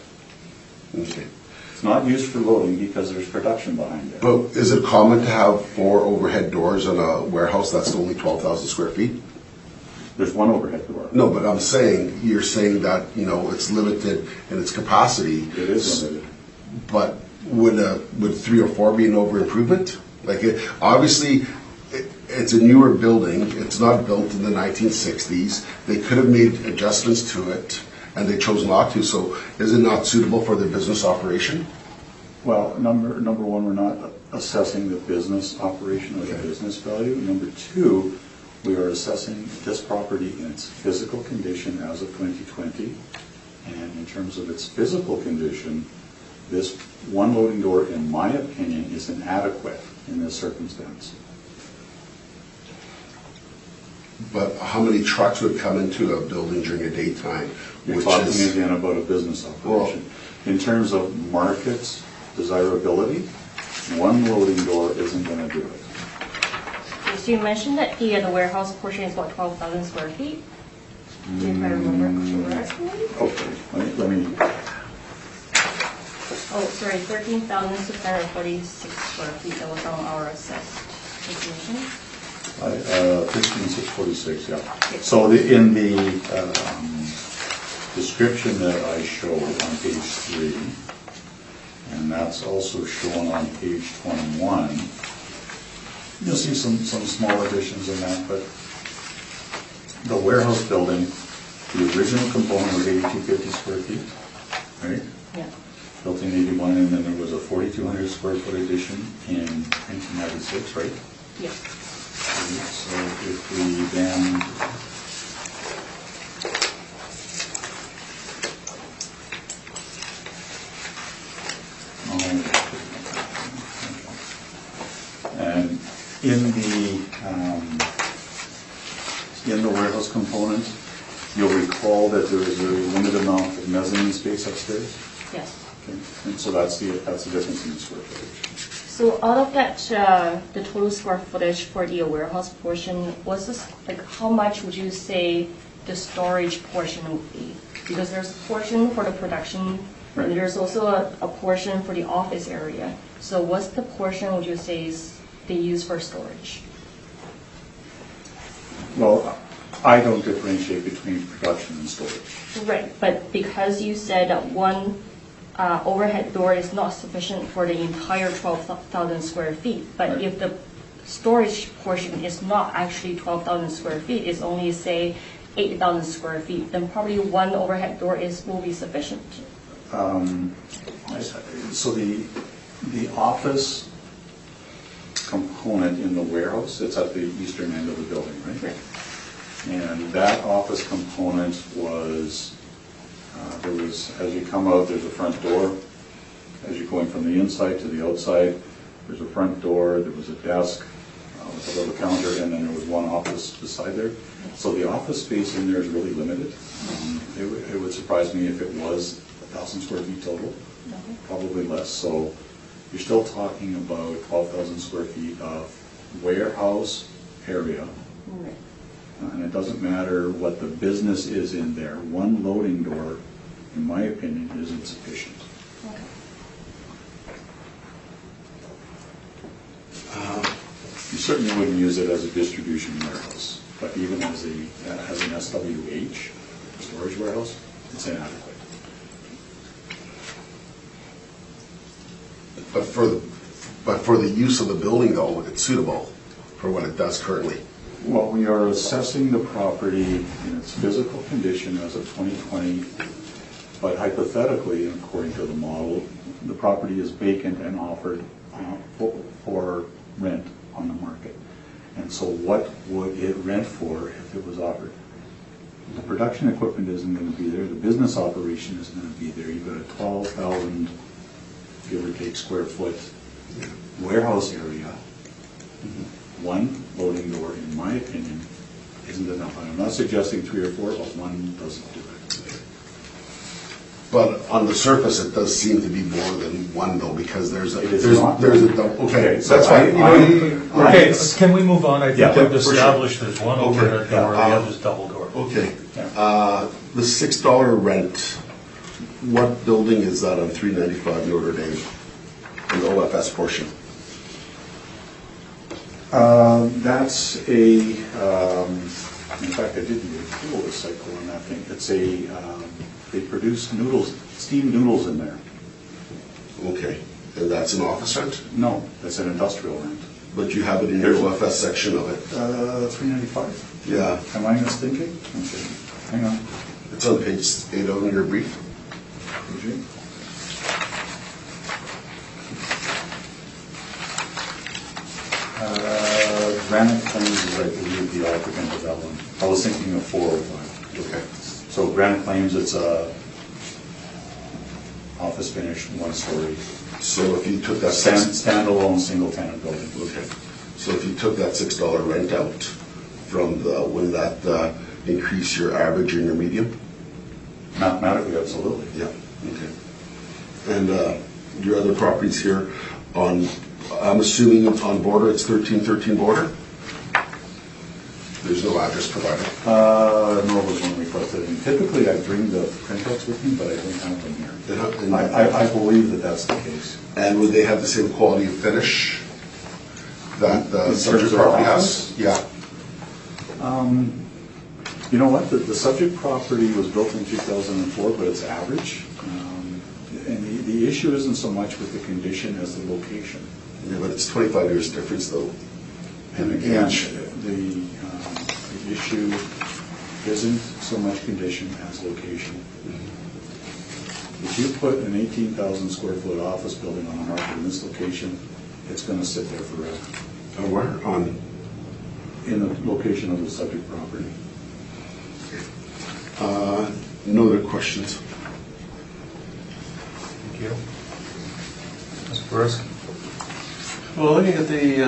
Okay. It's not used for loading because there's production behind it. But is it common to have 4 overhead doors in a warehouse that's only 12,000 square feet? There's one overhead door. No, but you're saying that, it's limited in its capacity. It is limited. But would 3 or 4 be an over improvement? Obviously, it's a newer building. It's not built in the 1960s. They could have made adjustments to it, and they chose not to. So, is it not suitable for their business operation? Well, number one, we're not assessing the business operation or the business value. Number 2, we are assessing this property in its physical condition as of 2020. And in terms of its physical condition, this one loading door, in my opinion, is inadequate in this circumstance. But how many trucks would come into a building during the daytime? You're talking again about a business operation. In terms of market desirability, one loading door isn't going to do it. Okay, so you mentioned that the warehouse portion is about 12,000 square feet. If I remember correctly. Okay, let me, Oh, sorry, 13,646 square feet. That was on our assessed information. 13646, yeah. So in the description that I showed on page 3, and that's also shown on page 21, you'll see some small additions in that, but the warehouse building, the original component was 8,250 square feet, right? Yeah. Built in 81, and then there was a 4,200 square foot addition in 1996, right? Yes. So if we then and in the warehouse component, you'll recall that there is a limited amount of mezzanine space upstairs. Yes. Okay. And so that's the difference in the square footage. So out of that, the total square footage for the warehouse portion, was this, like, how much would you say the storage portion would be? Because there's a portion for the production, Right. and there's also a portion for the office area. So what's the portion would you say is they use for storage? Well, I don't differentiate between production and storage. Right, but because you said that one overhead door is not sufficient for the entire 12,000 square feet, but Right. if the storage portion is not actually 12,000 square feet, it's only, say, 8,000 square feet, then probably one overhead door will be sufficient. So the office component in the warehouse, it's at the eastern end of the building, right? Right. And that office component was, there was, as you come out, there's a front door. As you're going from the inside to the outside, there's a front door, there was a desk with a little counter, and then there was one office beside there. So the office space in there is really limited. It would surprise me if it was 1,000 square feet total, probably less. So you're still talking about 12,000 square feet of warehouse area. Right. And it doesn't matter what the business is in there. One loading door, in my opinion, isn't sufficient. Okay. You certainly wouldn't use it as a distribution warehouse, but even as an SWH, storage warehouse, it's inadequate. But for the use of the building, though, it's suitable for what it does currently. Well, we are assessing the property in its physical condition as of 2020, but hypothetically, and according to the model, the property is vacant and offered for rent on the market. And so what would it rent for if it was offered? The production equipment isn't going to be there, the business operation isn't going to be there. You've got a 12,000, give or take, square foot warehouse area. One loading door, in my opinion, isn't enough. I'm not suggesting 3 or 4, but one doesn't do it. But on the surface, it does seem to be more than one, though, because there's a not? double. Okay, So that's fine. Okay, can we move on? I Yeah, think we've for sure. established there's one overhead yeah, door, the other's double door. Okay. Yeah. The $6 rent, what building is that on 395 Notre Dame, in the OFS portion? That's in fact, I did do a fuel cycle on that thing. It's they produce noodles, steamed noodles in there. Okay, and that's an office rent? No, that's an industrial rent. But you have it in your OFS section of it? 395? Yeah. Am I misthinking? Okay, hang on. It's on page 8 of your brief. Would you? Granite Claims is, I believe, the occupant of that one. I was thinking of 405. Okay. So Granite Claims, it's a office finish, 1-story, So if you took that standalone, single-tenant building. Okay. So if you took that $6 rent out, from the, will that increase your average and your median? Mathematically, absolutely. Yeah, okay. And your other properties here on, I'm assuming on Border, it's 1313 Border? There's no address provided. Nor was one requested. And typically, I bring the printouts with me, but I don't have them here. And- I believe that that's the case. And would they have the same quality of finish that the In subject terms of property office? has? Yeah. You know what, the subject property was built in 2004, but it's average. And the issue isn't so much with the condition as the location. Yeah, but it's 25 years difference though. And again, the issue isn't so much condition as location. If you put an 18,000 square foot office building on a market in this location, it's going to sit there forever, Where? On, in the location of the subject property. no other questions? Thank you. Mr. Burris? Well, looking at the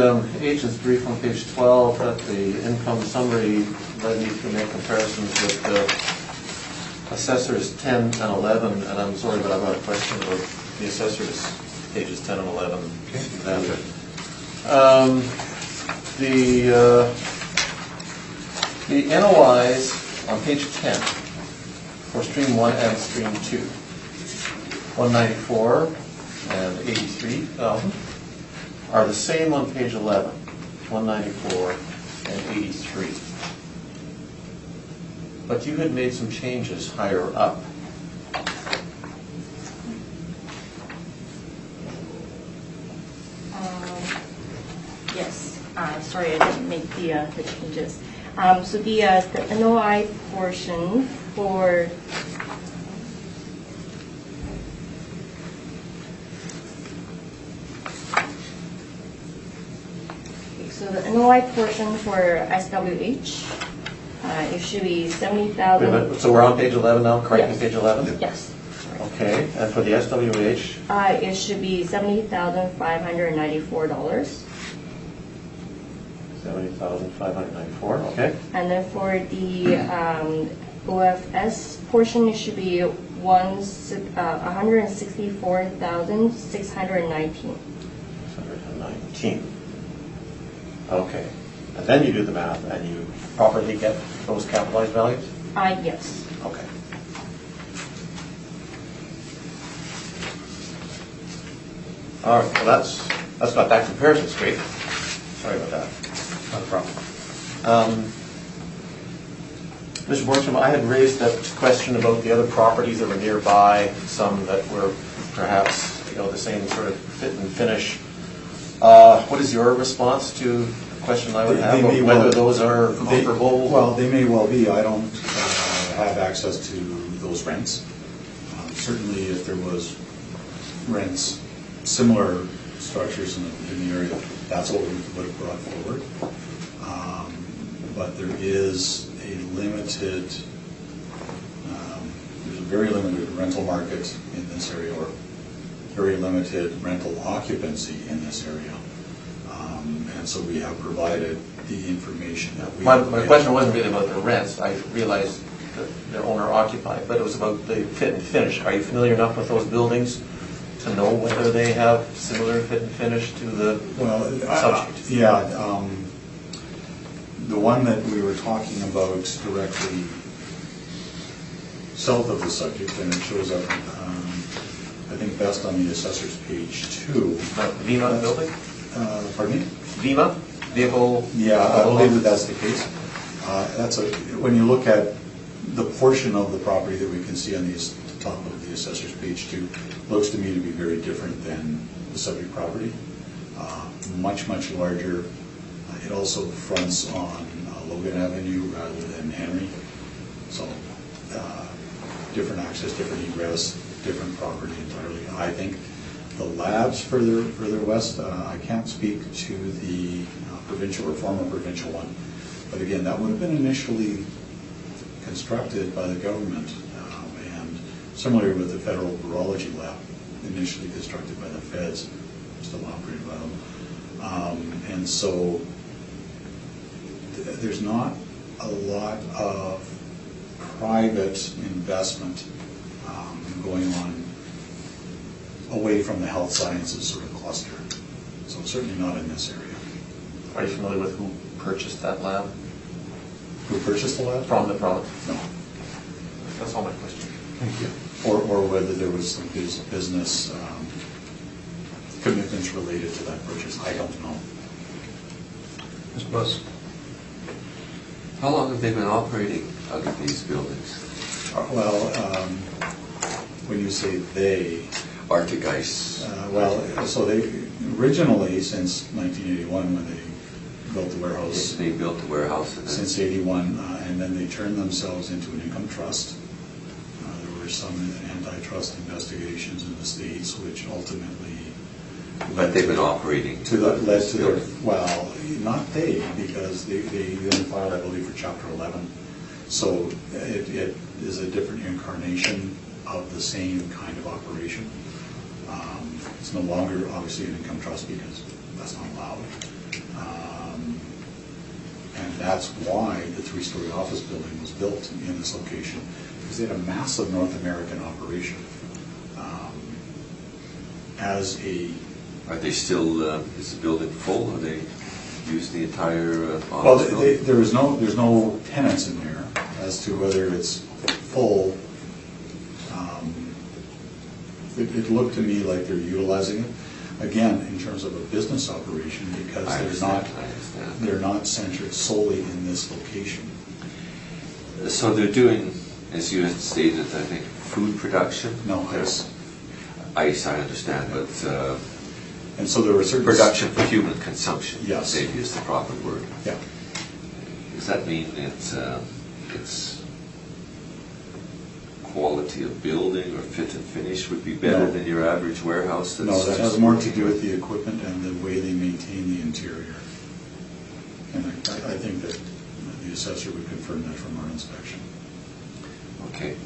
agent's brief on page 12, at the income summary, led me to make comparisons with the assessors 10 and 11, and I'm sorry, but I've got a question about the assessors pages 10 and 11. Okay. The NOIs on page 10 for stream 1 and stream 2, 194 and 83,000, are the same on page 11, 194 and 83. But you had made some changes higher up. Yes, sorry, I didn't make the changes. So the NOI portion for so the NOI portion for SWH, it should be 70,000. So we're on page 11 now, correct? Yes. Page 11? Yes. Okay, and for the SWH, It should be $70,594. 70,594, okay. And then for the OFS portion, it should be 164,619. 619. Okay, and then you do the math and you properly get those capitalized values? Yes. Okay. All right, well that's got that comparison straight. Sorry about that. Not a problem. Mr. Boardroom, I had raised that question about the other properties that were nearby, some that were perhaps, the same sort of fit and finish. What is your response to the question I would have, They may of whether well- those are comparable? Well, they may well be. I don't have access to those rents. Certainly, if there was rents, similar structures in the area, that's what we would have brought forward. But there is a limited, there's a very limited rental market in this area, or very limited rental occupancy in this area. And so we have provided the information that we have. My question wasn't really about the rents. I realized that they're owner occupied, but it was about the fit and finish. Are you familiar enough with those buildings to know whether they have similar fit and finish to the subject? Yeah. The one that we were talking about directly south of the subject, and it shows up, I think, best on the assessor's page 2. Vima building? Pardon me? Vima? Vehicle? Yeah, I believe that that's the case. When you look at the portion of the property that we can see on the top of the assessor's page 2, looks to me to be very different than the subject property. Much, much larger. It also fronts on Logan Avenue rather than Henry. So different access, different egress, different property entirely. I think the labs further west, I can't speak to the provincial or former provincial one. But again, that would have been initially constructed by the government, and similarly with the federal virology lab, initially constructed by the feds, still operated by them. And so there's not a lot of private investment going on away from the health sciences sort of cluster. So certainly not in this area. Are you familiar with who purchased that lab? Who purchased the lab? From the province? No. That's all my question. Thank you. Or whether there was some business commitments related to that purchase. I don't know. Ms. Buss? How long have they been operating out of these buildings? Well, when you say they, Arctic Ice. so they originally, since 1981, when they built the warehouse, They built the warehouse and then... since 81, and then they turned themselves into an income trust. There were some antitrust investigations in the States, which ultimately But they've been operating to the, led to their, building. well, not they, because they then filed, I believe, for Chapter 11. So it is a different incarnation of the same kind of operation. It's no longer obviously an income trust because that's not allowed. And that's why the 3-story office building was built in this location, because they had a massive North American operation. As a Are they still, is the building full, or they use the entire Well, office building? there's no tenants in there as to whether it's full. It looked to me like they're utilizing it, again, in terms of a business operation, because I they're understand. not centered solely in this location. So they're doing, as you had stated, I think, food production? No, ice. Ice, I understand, but And so there were certain... production for human consumption, Yes. maybe is the proper word. Yeah. Does that mean it's quality of building or fit and finish would be better No. than your average warehouse? No, that has more to do with the equipment and the way they maintain the interior. And I think that the assessor would confirm that from our inspection. Okay.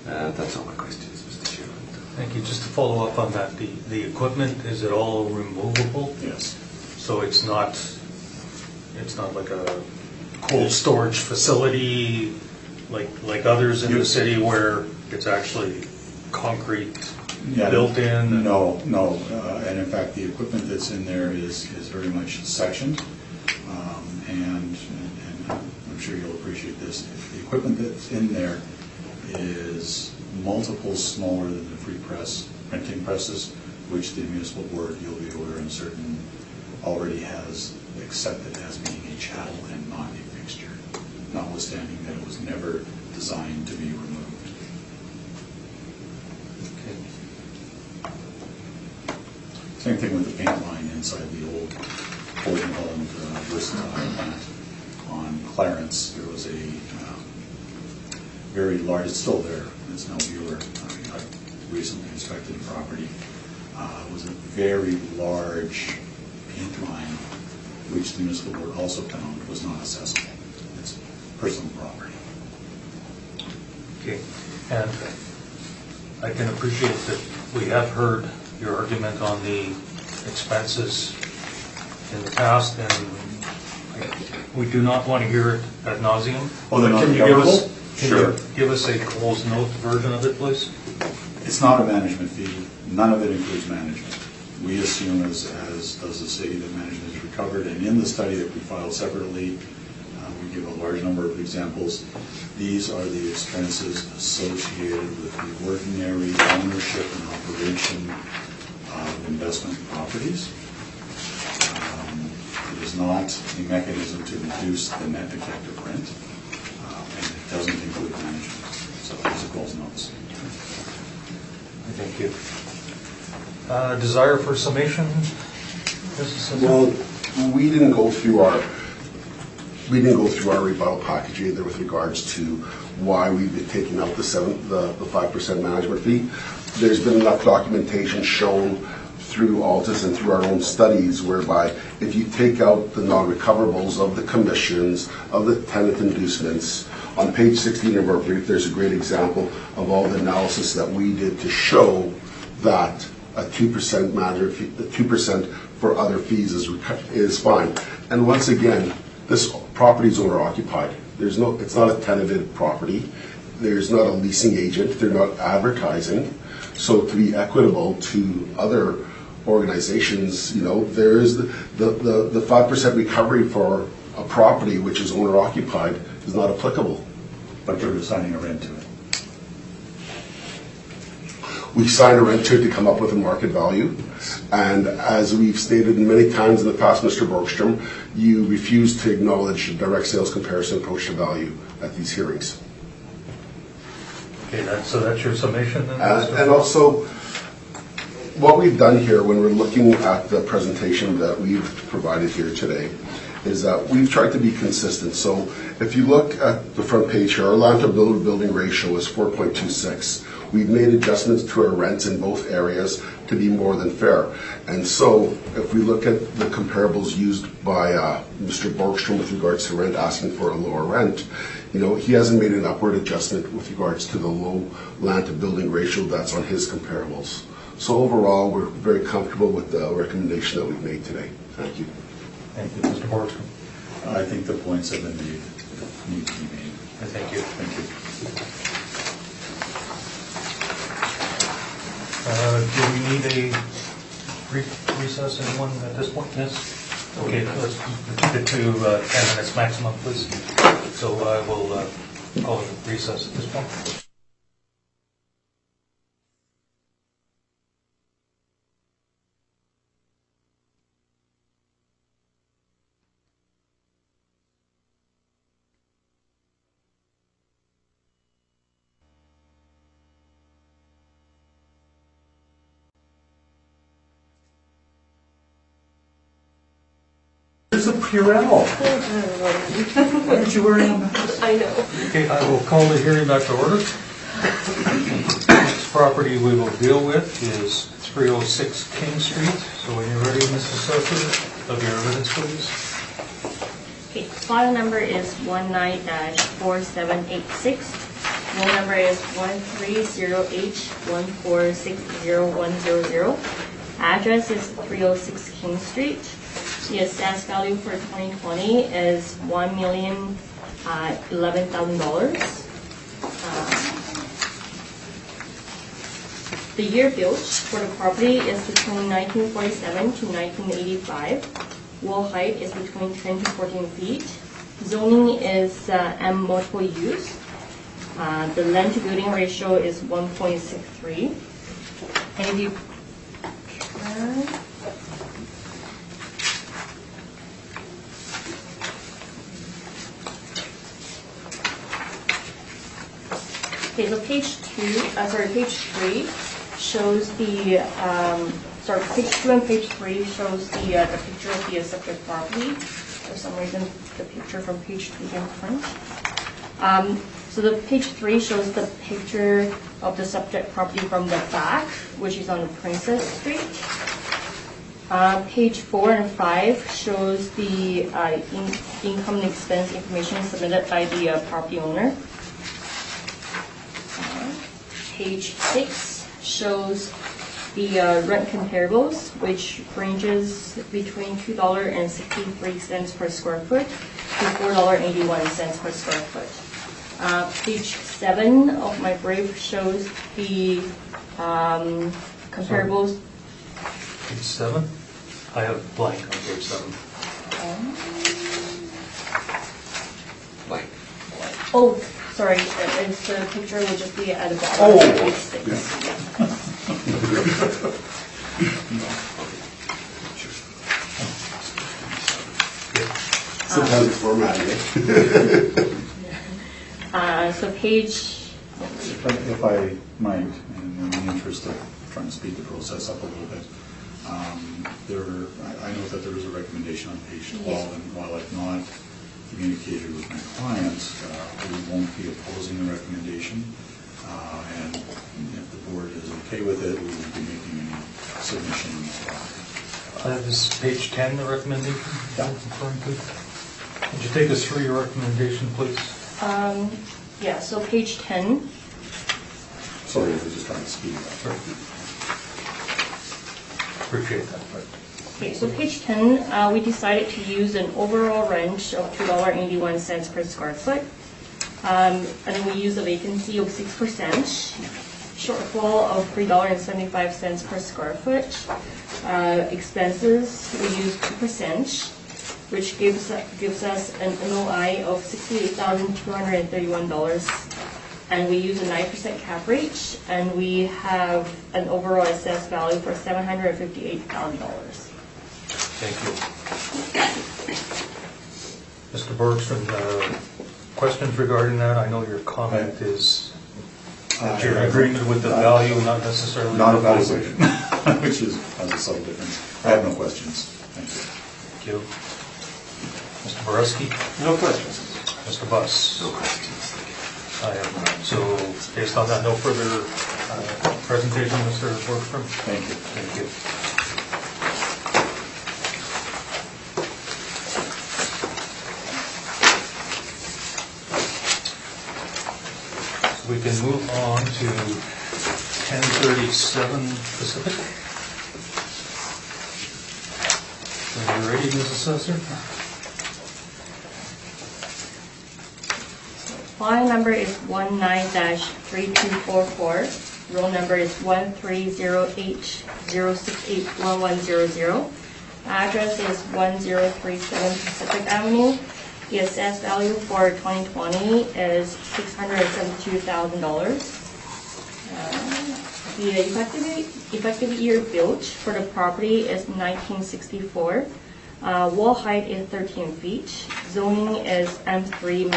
That's all my questions, Mr. Chairman. Thank you. Just to follow up on that, the equipment, is it all removable? Yes. So it's not like a cold storage facility like others in the city where it's actually concrete Yeah, built in? No, and in fact, the equipment that's in there is very much sectioned, and I'm sure you'll appreciate this. The equipment that's in there is multiples smaller than the free press printing presses, which the municipal board, you'll be aware, in certain already has accepted as being a chattel and not a fixture, notwithstanding that it was never designed to be removed. Same thing with the paint line inside the old Boardroom Bristol plant on Clarence. There was a very large, it's still there, it's no viewer. I recently inspected the property. It was a very large paint line, which the municipal board also found was not accessible. It's personal property. Okay. And I can appreciate that we have heard your argument on the expenses in the past, and we do not want to hear it ad nauseum. Oh, they're not Can you give us, recoverable? can Sure. you give us a closed note version of it, please? It's not a management fee. None of it includes management. We assume, as does the city, that management is recovered. And in the study that we filed separately, we give a large number of examples. These are the expenses associated with the ordinary ownership and operation of investment properties. It is not a mechanism to reduce the net effective rent, and it doesn't include management. So these are closed notes. Thank you. Desire for summation, Mrs. Simpson? Well, we didn't go through our rebuttal package either with regards to why we've been taking out the 5% management fee. There's been enough documentation shown through Altus and through our own studies whereby if you take out the non-recoverables of the commissions, of the tenant inducements, on page 16 of our brief, there's a great example of all the analysis that we did to show that a 2% management fee, the 2% for other fees is fine. And once again, This property is owner occupied. It's not a tenanted property. There's not a leasing agent. They're not advertising. So to be equitable to other organizations, there is the 5% recovery for a property which is owner occupied is not applicable. But you're assigning a rent to it. We sign a rent to it to come up with a market value. And as we've stated many times in the past, Mr. Borgstrom, you refuse to acknowledge a direct sales comparison approach to value at these hearings. Okay, so that's your summation then? And also, what we've done here when we're looking at the presentation that we've provided here today is that we've tried to be consistent. So if you look at the front page here, our land to building ratio is 4.26. We've made adjustments to our rents in both areas to be more than fair. And so if we look at the comparables used by Mr. Borgstrom with regards to rent, asking for a lower rent, he hasn't made an upward adjustment with regards to the low land to building ratio that's on his comparables. So overall, we're very comfortable with the recommendation that we've made today. Thank you. Thank you, Mr. Borgstrom. I think the points have been made, need to be made. Thank you. Thank you. Do we need a brief recess, anyone, at this point? Yes? Okay, let's keep it to 10 minutes maximum, please. So I will call it a recess at this point. There's a Purell. Why aren't you wearing a mask? I know. Okay, I will call the hearing back to order. Next property we will deal with is 306 King Street. So when you're ready, Mrs. Susser, of your evidence, please. Okay, file number is 19-4786. Roll number is 130H1460100. Address is 306 King Street. The assessed value for 2020 is $1,011,000. The year built for the property is between 1947 to 1985. Wall height is between 10 to 14 feet. Zoning is M multiple use. The land to building ratio is 1.63. And if you turn, okay, so page 3 shows the, page 2 and page 3 shows the picture of the subject property. For some reason, the picture from page 2 didn't print. So the page 3 shows the picture of the subject property from the back, which is on the Princess Street. Page 4 and 5 shows the income and expense information submitted by the property owner. Page 6 shows the rent comparables, which ranges between $2.63 per square foot to $4.81 per square foot. Page 7 of my brief shows the comparables. Page 7? I have blank on page 7. Blank. Oh, sorry, it's the picture will just be at the bottom Oh. of page 6. Sometimes it's formatting. So page, If I might, and in the interest of trying to speed the process up a little bit, I know that there is a recommendation on page 12, and while I've not communicated with my clients, we won't be opposing the recommendation, and if the board is okay with it, we won't be making any submissions. Is page 10 the recommendation Yeah. you're referring to? Would you take us through your recommendation, please? yeah, so page 10. Sorry, I was just trying to speed it up. Appreciate that. Okay, so page 10, we decided to use an overall rent of $2.81 per square foot. And then we use a vacancy of 6%, shortfall of $3.75 per square foot. Expenses, we use 2%, which gives us an NOI of $68,231. And we use a 9% cap rate, and we have an overall assessed value for $758,000. Thank you. Mr. Bergstrom, questions regarding that? I know your comment is that you're in agreement with the value, not necessarily Not the opposing, valuation. which is a subtle difference. I have no questions. Thank you. Thank you. Mr. Boreski? No questions. Mr. Buss? No questions. I have none. So based on that, no further presentation, Mr. Bergstrom? Thank you. Thank you. We can move on to 1037 Pacific. Are you ready, Ms. Assessor? File number is 19-3244. Roll number is 1308-068-1100. Address is 1037 Pacific Avenue. The assessed value for 2020 is $672,000. The effective year built for the property is 1964. Wall height is 13 feet. Zoning is M3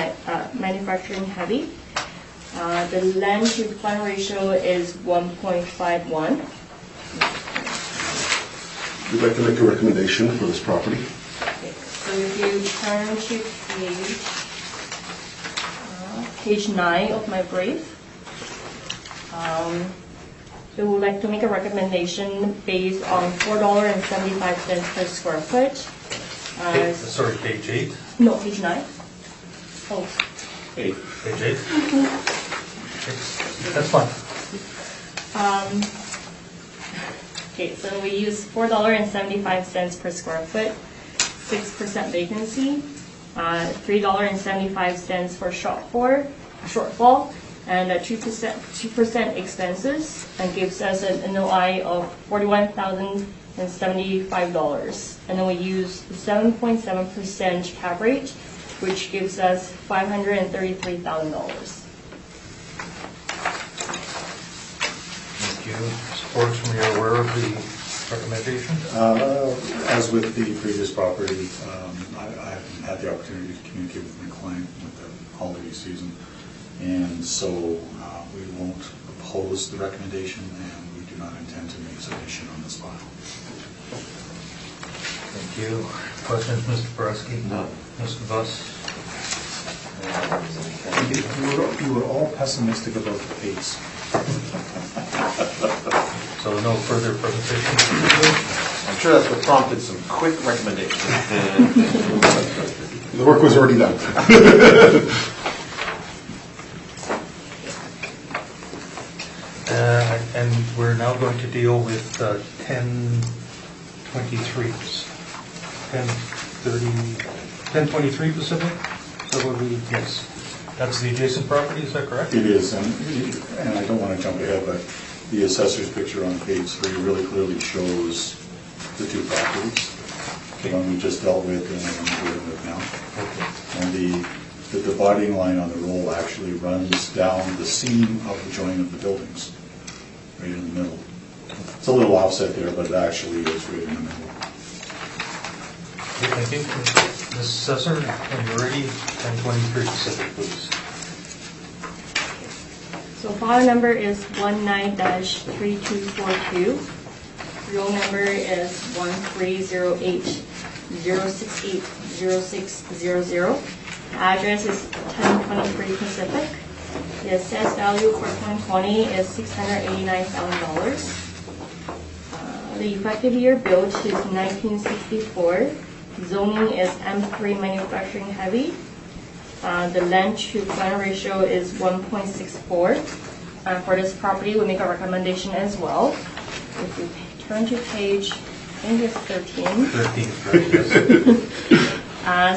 manufacturing heavy. The land to fund ratio is 1.51. We'd like to make a recommendation for this property. Okay, so if you turn to page 9 of my brief, we would like to make a recommendation based on $4.75 per square foot. Sorry, page 8? No, page 9. Oh, 8. Page 8? That's fine. okay, so we use $4.75 per square foot, 6% vacancy, $3.75 for shortfall, and 2% expenses, and gives us an NOI of $41,075. And then we use 7.7% cap rate, which gives us $533,000. Thank you. Mr. Bergstrom, you're aware of the recommendation? As with the previous property, I haven't had the opportunity to communicate with my client with the holiday season. And so we won't oppose the recommendation, and we do not intend to make a submission on this file. Thank you. Questions, Mr. Boreski? No. Mr. Buss? You were all pessimistic about the pace. So no further presentation? I'm sure that's what prompted some quick recommendations. The work was already done. And we're now going to deal with 1023s. 1023 Pacific? So what we, yes. That's the adjacent property, is that correct? It is, and I don't want to jump ahead, but the assessor's picture on page 3 really clearly shows the two properties. The one we just dealt with and the one we're dealing with now. Okay. And the dividing line on the roll actually runs down the seam of the joint of the buildings, right in the middle. It's a little offset there, but it actually is right in the middle. Okay, thank you. Ms. Assessor, when you're ready, 1023 Pacific, please. So file number is 19-3242. Roll number is 1308-068-0600. Address is 1023 Pacific. The assessed value for 2020 is $689,000. The effective year built is 1964. Zoning is M3 manufacturing heavy. The land to fund ratio is 1.64. For this property, we make a recommendation as well. If you turn to page think it's 13. 13, correct, yes.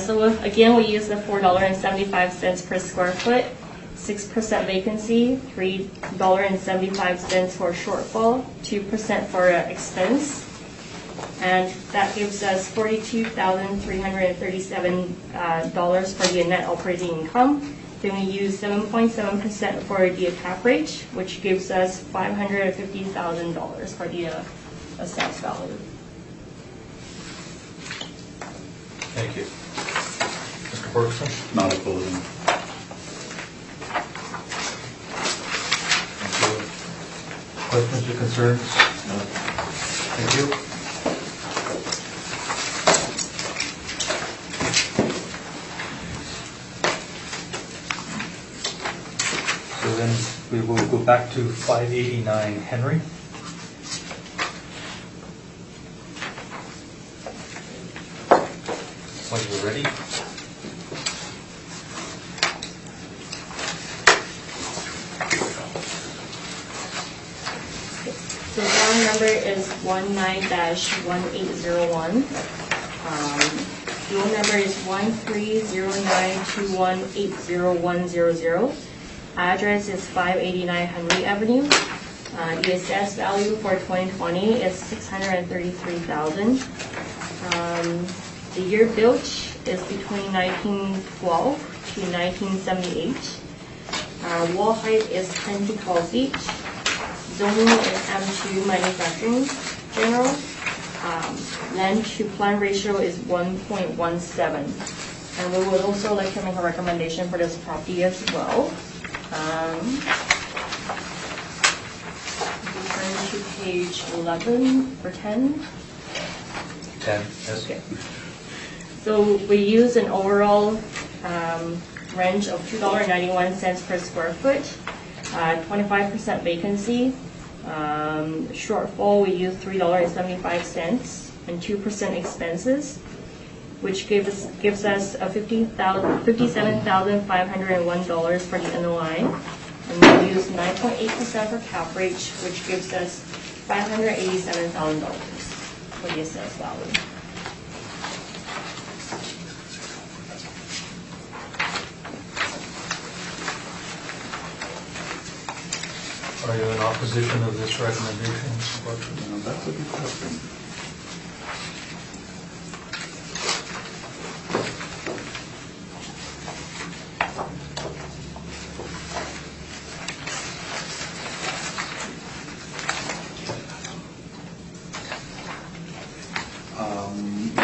So again, we use the $4.75 per square foot, 6% vacancy, $3.75 for shortfall, 2% for expense, and that gives us $42,337 for the net operating income. Then we use 7.7% for the cap rate, which gives us $550,000 for the assessed value. Thank you. Mr. Bergson? Not opposing. Thank you. Questions or concerns? No. Thank you. So then we will go back to 589 Henry. When you're ready. So file number is 19-1801. Dual number is 130921801000. Address is 589 Henry Avenue. The assessed value for 2020 is $633,000. The year built is between 1912 to 1978. Wall height is 10 to 12 feet. Zoning is M2 manufacturing general. Land to plan ratio is 1.17. And we would also like to make a recommendation for this property as well. Turn to page 11 or 10. 10, yes. Okay. So we use an overall range of $2.91 per square foot, 25% vacancy. Shortfall, we use $3.75 and 2% expenses, which gives us a $57,501 for the NOI. And we use 9.8% for cap rate, which gives us $587,000 for the assessed value. Are you in opposition of this recommendation, Mr. Bergson? That's a good question.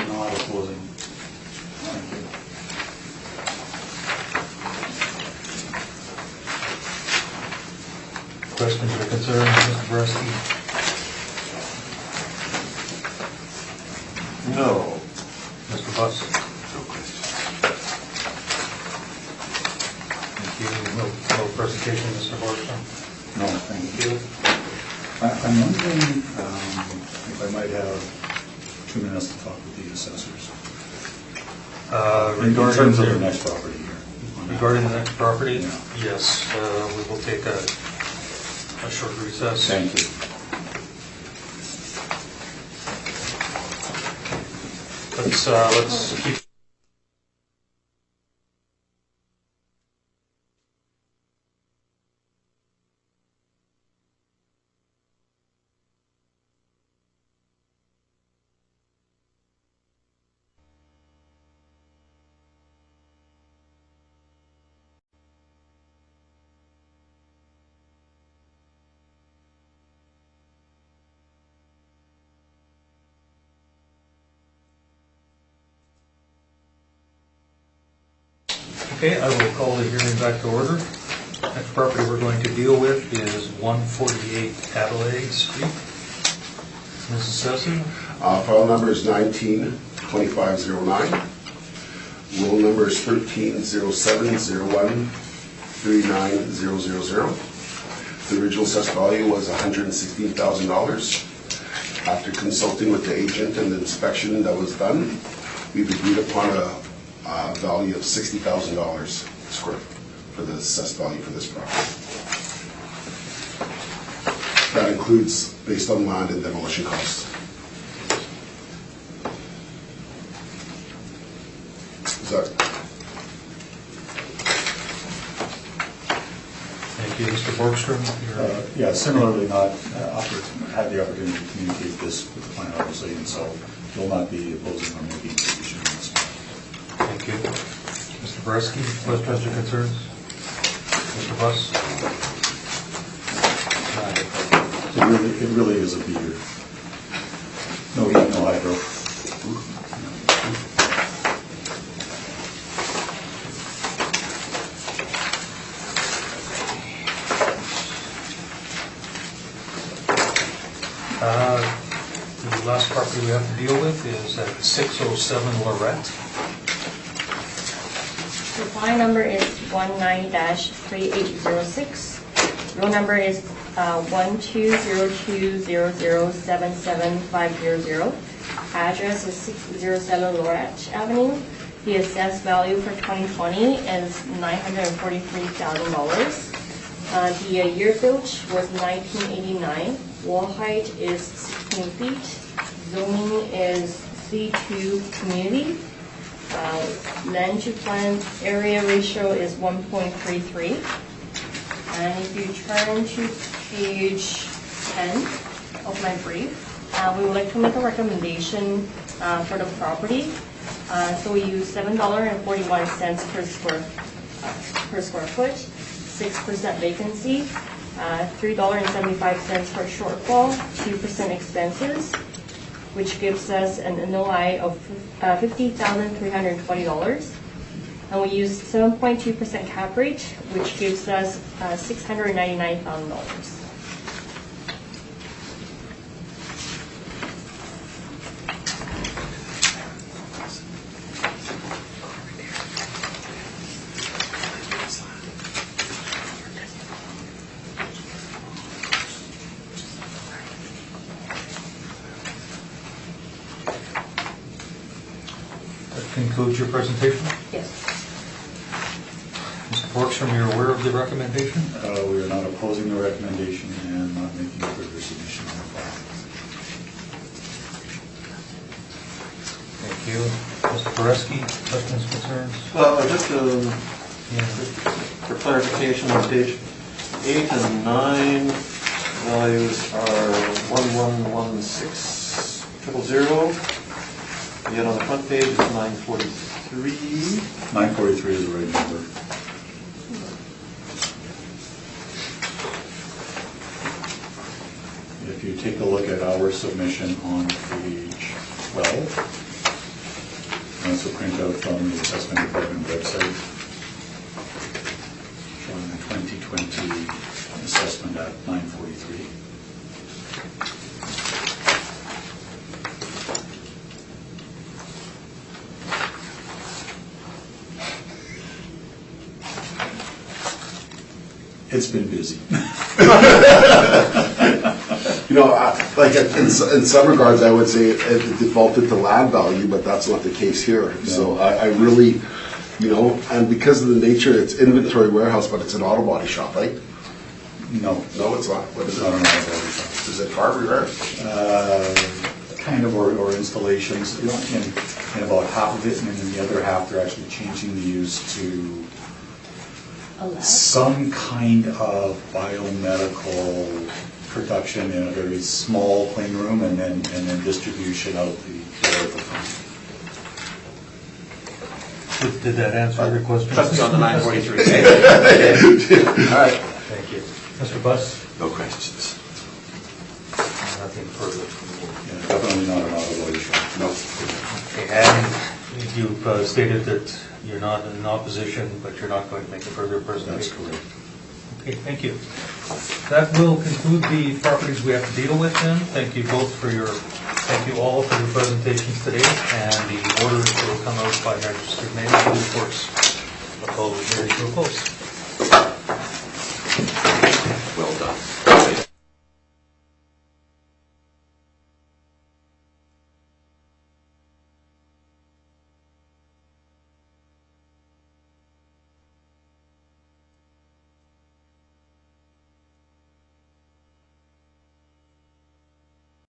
Not opposing. Thank you. Questions or concerns, Mr. Bresky? No. Mr. Buss? Thank you. No presentation, Mr. Bergson? No, thank you. I'm wondering if I might have 2 minutes to talk with the assessors. In terms of the next property here. Regarding the next property? Yeah. Yes, we will take a short recess. Thank you. Let's keep. Okay, I will call the hearing back to order. Next property we're going to deal with is 148 Adelaide Street. Mrs. Sessom? File number is 19-2509. Roll number is 1307013900. The original assessed value was $116,000. After consulting with the agent and the inspection that was done, we've agreed upon a value of $60,000 square for the assessed value for this property. That includes based on land and demolition costs. Sorry. Thank you. Mr. Boardroom, Yeah, similarly not had the opportunity to communicate this with the client, obviously, and so will not be opposing or making a decision on this one. thank you. Mr. Boreski, questions or concerns? Mr. Buss? It really is a beater. No heat, no hydro. The last property we have to deal with is at 607 Lorette. The file number is 19-3806. Roll number is 12020077500. Address is 607 Lorette Avenue. The assessed value for 2020 is $943,000. The year built was 1989. Wall height is 16 feet. Zoning is C2 community. Land to plant area ratio is 1.33. And if you turn to page 10 of my brief, we would like to make a recommendation for the property. So we use $7.41 per square foot, 6% vacancy, $3.75 for shortfall, 2% expenses, which gives us an NOI of $50,320. And we use 7.2% cap rate, which gives us $699,000. That concludes your presentation. Yes. Mr. Borgstrom, you're aware of the recommendation? We are not opposing the recommendation and not making a further submission on the file. Thank you. Mr. Boreski, questions, concerns? Just for clarification, on page 8 and 9, values are 1116,000. Yet on the front page it's 943. 943 is the right number. If you take a look at our submission on page 12, that's a printout from the Assessment Department website showing the 2020 assessment at 943. It's been busy. You know, like in some regards, I would say it defaulted to land value, but that's not the case here. So I really, you know, and because of the nature, it's inventory warehouse, but it's an auto body shop, right? No. No, it's not. What is It's it? not an auto body shop. Is it car repair? Kind of, or installations, in about half of it, and then in the other half, they're actually changing the use to some kind of biomedical production in a very small clean room, and then distribution out the front. Did that answer your question? Trustee on the 943. All right, thank you. Mr. Buss? No questions. Nothing further. Yeah, definitely not an auto body shop. No. Okay, and you've stated that you're not in opposition, but you're not going to make a further presentation? That's correct. Okay, thank you. That will conclude the properties we have to deal with then. Thank you all for your presentations today, and the orders will come out by registered mail. Of course, I'll call the hearing to a close.